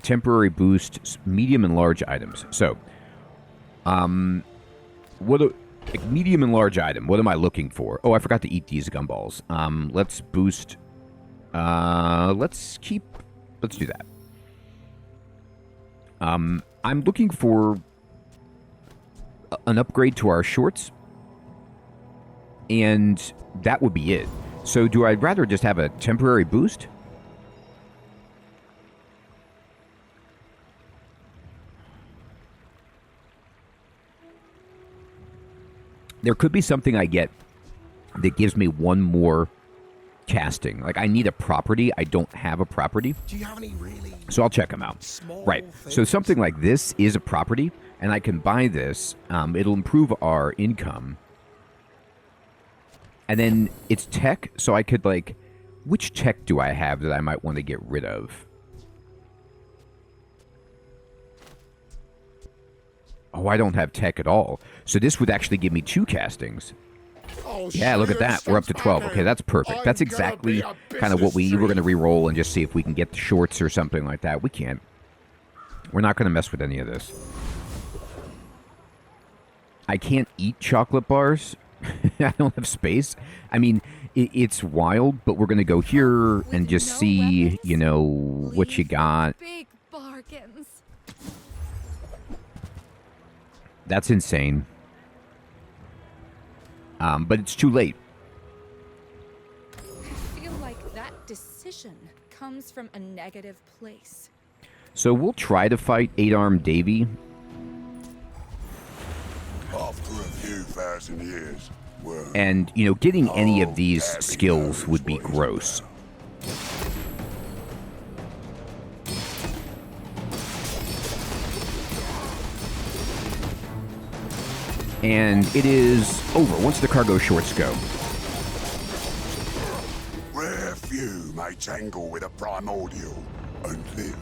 Temporary boost, medium and large items. So, like medium and large item. What am I looking for? Oh, I forgot to eat these gumballs. Let's boost. Let's do that. I'm looking for an upgrade to our shorts, and that would be it. So, do I rather just have a temporary boost? There could be something I get that gives me one more casting. Like, I need a property. I don't have a property. Do you have any really? So I'll check them out. Right. So something like this is a property, and I can buy this. It'll improve our income. And then it's tech, so I could, like, which tech do I have that I might want to get rid of? Oh, I don't have tech at all. So this would actually give me 2 castings. Oh, Yeah, look at that. We're up to 12. Okay, that's perfect. That's exactly kind of what we were going to re-roll and just see if we can get the shorts or something like that. We can't. We're not going to mess with any of this. I can't eat chocolate bars. I don't have space. I mean, it's wild, but we're going to go here and just see, you know, what you got. Big bargains. That's insane. But it's too late. I feel like that decision comes from a negative place. So we'll try to fight 8-armed Davy. After a few thousand years, And, you know, getting any of these skills would be gross. And it is over once the cargo shorts go. rare few may tangle with a primordial and live.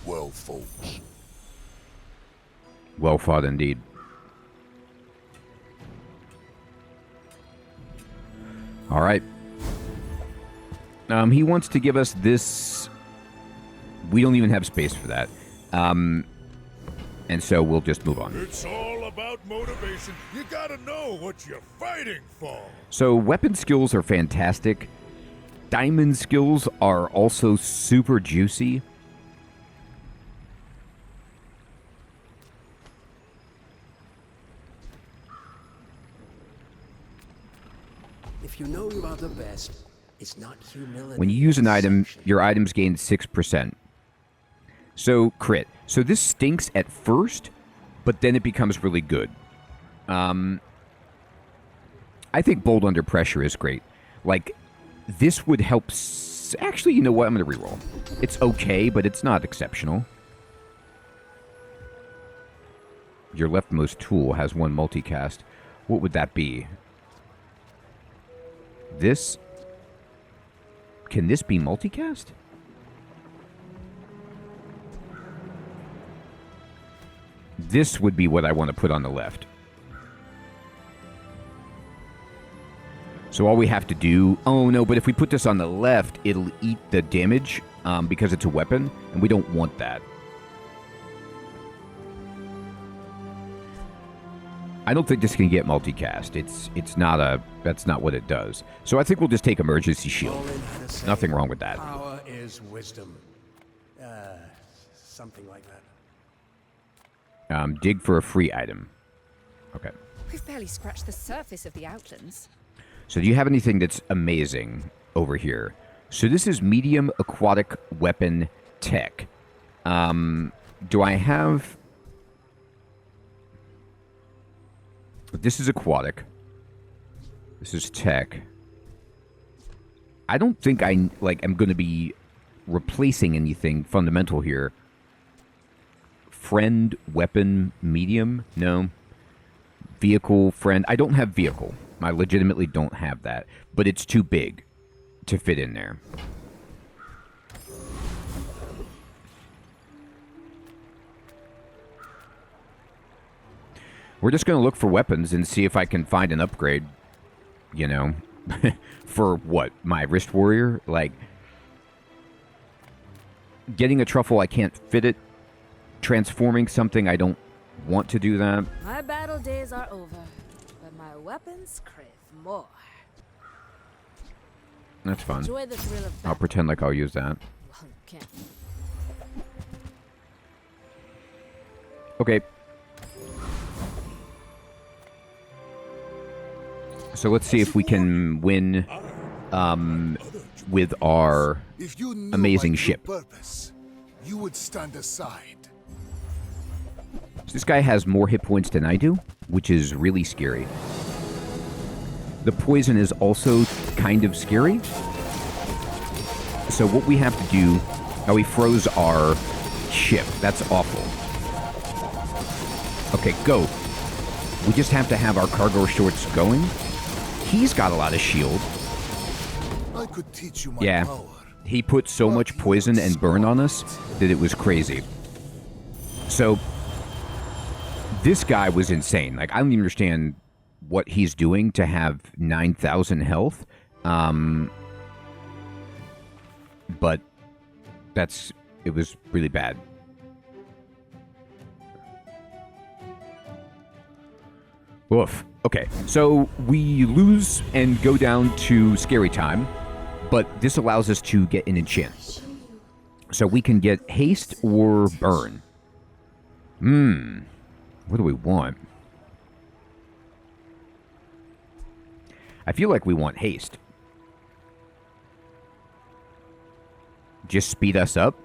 Well fought. Well fought indeed. All right. He wants to give us this. We don't even have space for that. And so we'll just move on. It's all about motivation. You gotta know what you're fighting for. So weapon skills are fantastic. Diamond skills are also super juicy. If you know you are the best, it's not humility. When you use an item, your items gain 6%. So crit. So this stinks at first, but then it becomes really good. I think Bold Under Pressure is great. Like, this would help... Actually, you know what? I'm going to reroll. It's okay, but it's not exceptional. Your leftmost tool has one multicast. What would that be? This? Can this be multicast? This would be what I want to put on the left. So all we have to do... Oh, no, but if we put this on the left, it'll eat the damage because it's a weapon, and we don't want that. I don't think this can get multicast. It's not a... That's not what it does. So I think we'll just take Emergency Shield. Nothing wrong with that. Power is wisdom. Something like that. Dig for a free item. Okay. We've barely scratched the surface of the Outlands. So do you have anything that's amazing over here? So this is medium aquatic weapon tech. Do I have... This is aquatic. This is tech. I don't think I'm going to be replacing anything fundamental here. Friend, weapon, medium? No. Vehicle, friend. I don't have vehicle. I legitimately don't have that. But it's too big to fit in there. We're just going to look for weapons and see if I can find an upgrade. You know. For what? My wrist warrior? Like, getting a truffle, I can't fit it. Transforming something, I don't want to do that. My battle days are over, but my weapons crave more. That's fun. Enjoy the thrill of I'll pretend like I'll use that. Well, you can't. Okay. So let's see if we can win with our amazing ship. Purpose, you would stand aside. So this guy has more hit points than I do, which is really scary. The poison is also kind of scary. So what we have to do... Oh, he froze our ship. That's awful. Okay, go. We just have to have our cargo shorts going. He's got a lot of shield. I could teach you my power. He put so much poison and burn on us that it was crazy. So... This guy was insane. Like, I don't even understand what he's doing to have 9,000 health. But it was really bad. Oof. Okay, so we lose and go down to scary time, but this allows us to get an enchant. So we can get haste or burn. What do we want? I feel like we want haste. Just speed us up?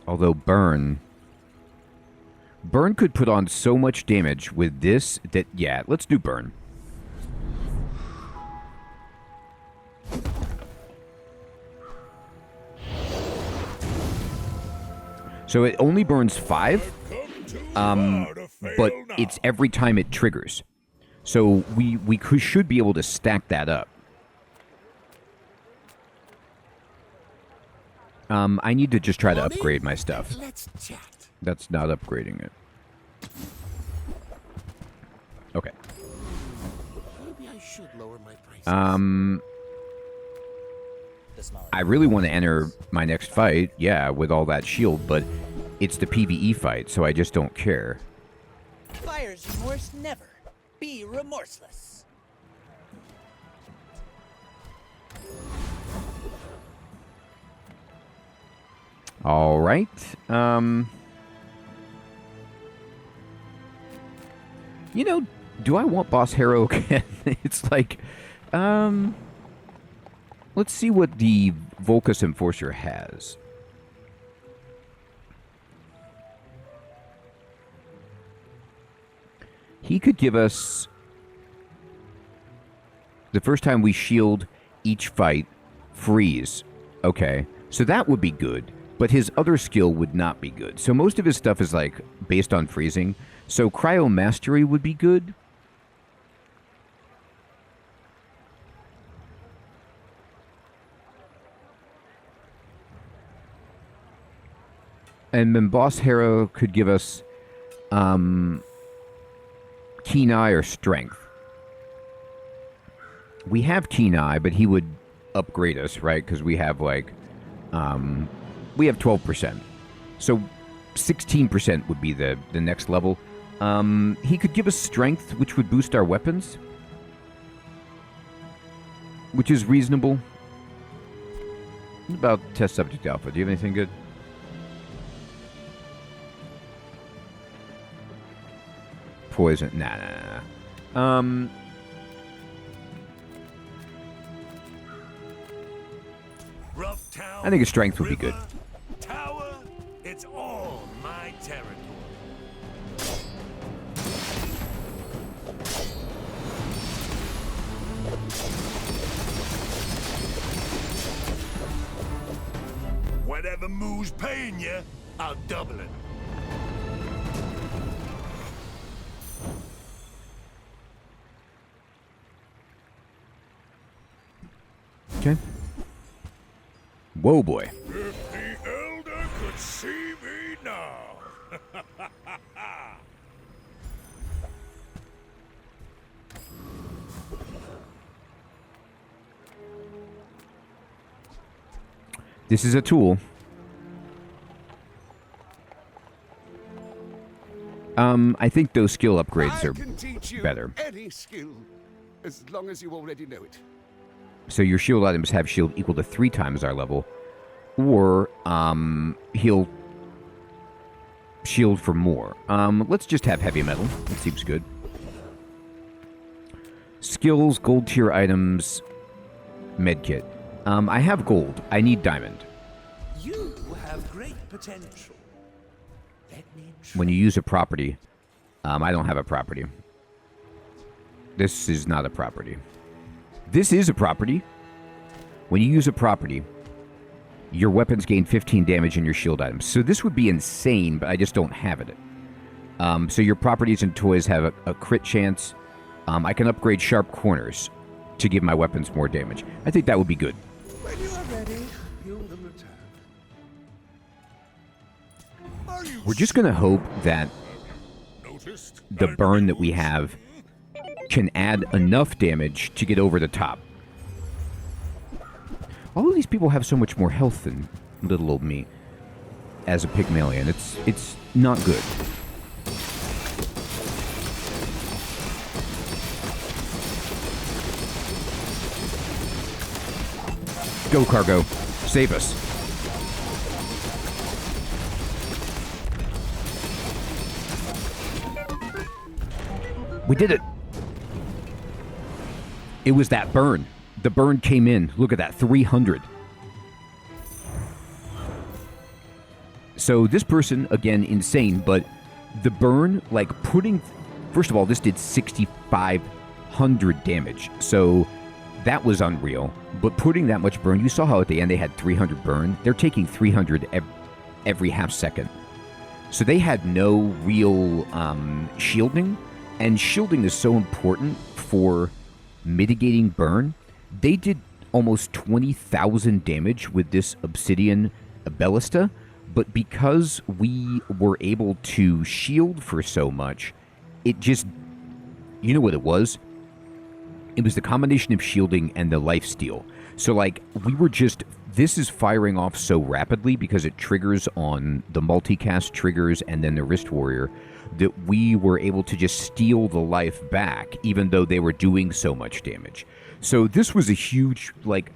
Although burn could put on so much damage with this that, yeah, let's do burn. So it only burns 5, but it's every time it triggers. So we should be able to stack that up. I need to just try to upgrade my stuff. Let's chat. That's not upgrading it. Okay. Maybe I should lower my prices. I really want to enter my next fight, yeah, with all that shield, but it's the PvE fight, so I just don't care. Buyer's remorse never. Be remorseless. All right. You know, do I want Boss Harrow again? It's like, let's see what the Volcus Enforcer has. He could give us... The first time we shield each fight, freeze. Okay, so that would be good, but his other skill would not be good. So most of his stuff is, like, based on freezing. So Cryo Mastery would be good. And then Boss Hero could give us Keen Eye or Strength. We have Keen Eye, but he would upgrade us, right? Because we have, like, we have 12%. So 16% would be the next level. He could give us Strength, which would boost our weapons. Which is reasonable. What about Test Subject Alpha? Do you have anything good? Poison. Nah. I think his strength would be good. Tower, it's all my territory. Whatever moo's paying you, I'll double it. Okay. Whoa, boy. If the Elder could see me now. This is a tool. I think those skill upgrades I are can teach you better. any skill, as long as you already know it. So your shield items have shield equal to 3 times our level. Or, he'll shield for more. Let's just have heavy metal. That seems good. Skills, gold tier items, medkit. I have gold. I need diamond. You have great potential. Let me When you use a property, I don't have a property. This is not a property. This is a property. When you use a property, your weapons gain 15 damage in your shield items. So this would be insane, but I just don't have it. So your properties and toys have a crit chance. I can upgrade sharp corners to give my weapons more damage. I think that would be good. When you are ready, you will return. We're just going to hope that the burn that we have can add enough damage to get over the top. All of these people have so much more health than little old me as a Pygmalion. It's not good. Go, Cargo. Save us. We did it. It was that burn. The burn came in. Look at that, 300. So this person, again, insane, but the burn, like putting... First of all, this did 6,500 damage. So that was unreal. But putting that much burn, you saw how at the end they had 300 burn. They're taking 300 every half second. So they had no real shielding. And shielding is so important for mitigating burn. They did almost 20,000 damage with this Obsidian Ballista, but because we were able to shield for so much, it just... You know what it was? It was the combination of shielding and the lifesteal. So, like, we were just... This is firing off so rapidly because it triggers on the multicast triggers and then the Wrist Warrior that we were able to just steal the life back even though they were doing so much damage. So this was a huge, like,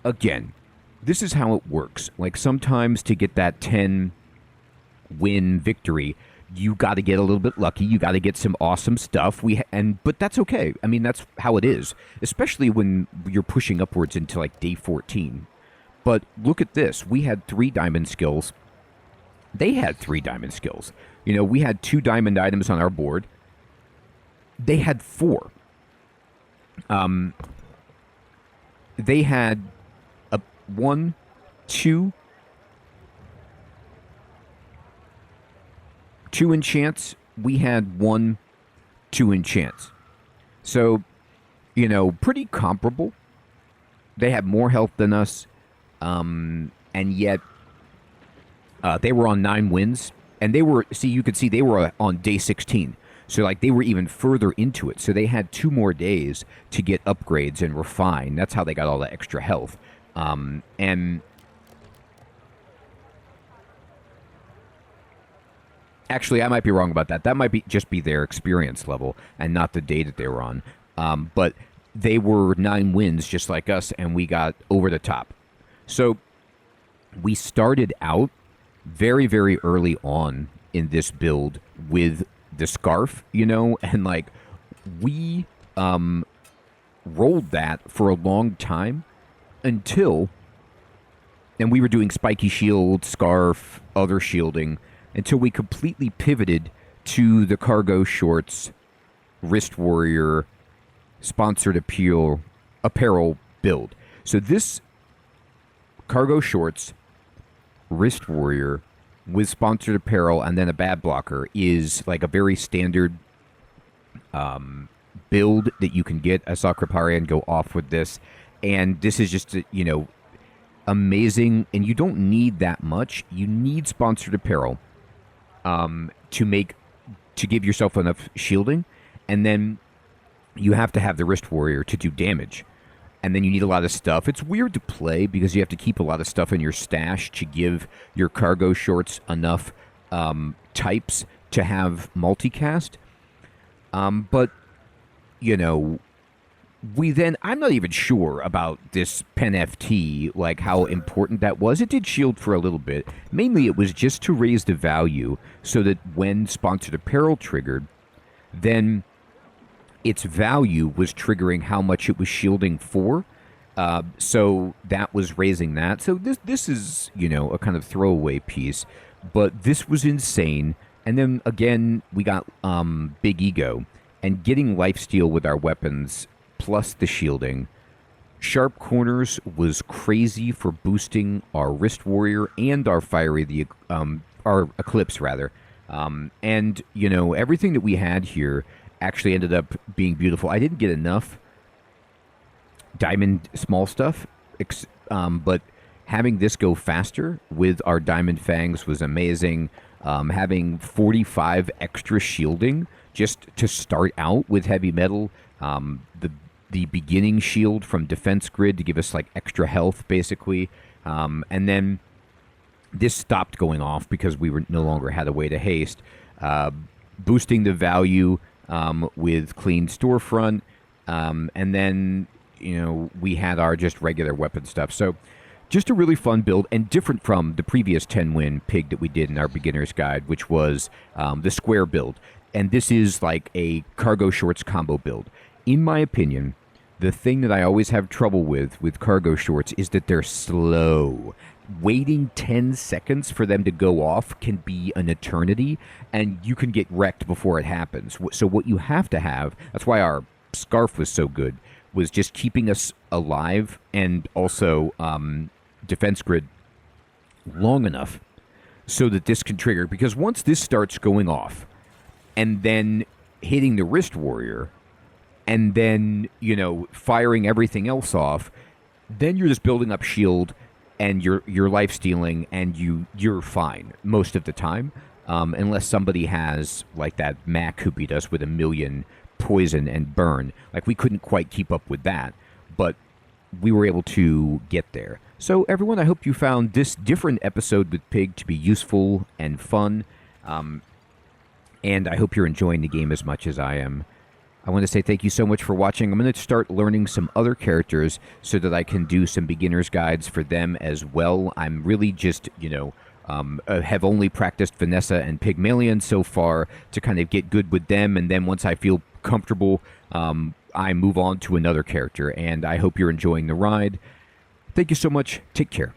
again, this is how it works. Like, sometimes to get that 10-win victory, you got to get a little bit lucky. You got to get some awesome stuff. But that's okay. I mean, that's how it is, especially when you're pushing upwards into, like, day 14. But look at this. We had 3 diamond skills. They had 3 diamond skills. You know, we had 2 diamond items on our board. they had 4. They had a 1, 2 enchants. We had 1, 2 enchants. So, you know, pretty comparable. They had more health than us, and yet they were on 9 wins. And they were, you could see they were on day 16. So, like, they were even further into it. So they had 2 more days to get upgrades and refine. That's how they got all the extra health. And actually, I might be wrong about that. That might be just be their experience level and not the day that they were on. But they were 9 wins just like us, and we got over the top. So we started out very, very early on in this build with the scarf, you know, and like we rolled that for a long time until, and we were doing spiky shield, scarf, other shielding, until we completely pivoted to the cargo shorts, wrist warrior, sponsored apparel build. So this cargo shorts, wrist warrior with sponsored apparel and then a bad blocker is like a very standard build that you can get. I saw Kriparian go off with this, and this is just, you know, amazing. And you don't need that much. You need sponsored apparel to give yourself enough shielding, and then you have to have the wrist warrior to do damage. And then you need a lot of stuff. It's weird to play because you have to keep a lot of stuff in your stash to give your cargo shorts enough types to have multicast. But, you know, I'm not even sure about this Pen FT, like how important that was. It did shield for a little bit. Mainly it was just to raise the value so that when sponsored apparel triggered, then its value was triggering how much it was shielding for. So that was raising that. So this is, you know, a kind of throwaway piece. But this was insane. And then, again, we got Big Ego. And getting lifesteal with our weapons, plus the shielding. Sharp Corners was crazy for boosting our Wrist Warrior and our our Eclipse, rather. And, you know, everything that we had here actually ended up being beautiful. I didn't get enough diamond small stuff, but having this go faster with our diamond fangs was amazing. Having 45 extra shielding just to start out with heavy metal, the beginning shield from defense grid to give us like extra health basically, and then this stopped going off because we no longer had a way to haste, boosting the value with clean storefront, and then, you know, we had our just regular weapon stuff. So just a really fun build and different from the previous 10-win pig that we did in our beginner's guide, which was the square build. And this is like a cargo shorts combo build. In my opinion, the thing that I always have trouble with cargo shorts is that they're slow. Waiting 10 seconds for them to go off can be an eternity, and you can get wrecked before it happens. So what you have to have, that's why our scarf was so good, was just keeping us alive and also defense grid long enough so that this can trigger. Because once this starts going off and then hitting the wrist warrior and then, you know, firing everything else off, then you're just building up shield and you're life stealing, and you're fine most of the time, unless somebody has like that Mac who beat us with 1 million poison and burn. Like, we couldn't quite keep up with that, but we were able to get there. So everyone, I hope you found this different episode with Pig to be useful and fun, and I hope you're enjoying the game as much as I am. I want to say thank you so much for watching. I'm going to start learning some other characters so that I can do some beginner's guides for them as well. I'm really just, you know, have only practiced Vanessa and Pygmalien so far to kind of get good with them, and then once I feel comfortable, I move on to another character, and I hope you're enjoying the ride. Thank you so much. Take care.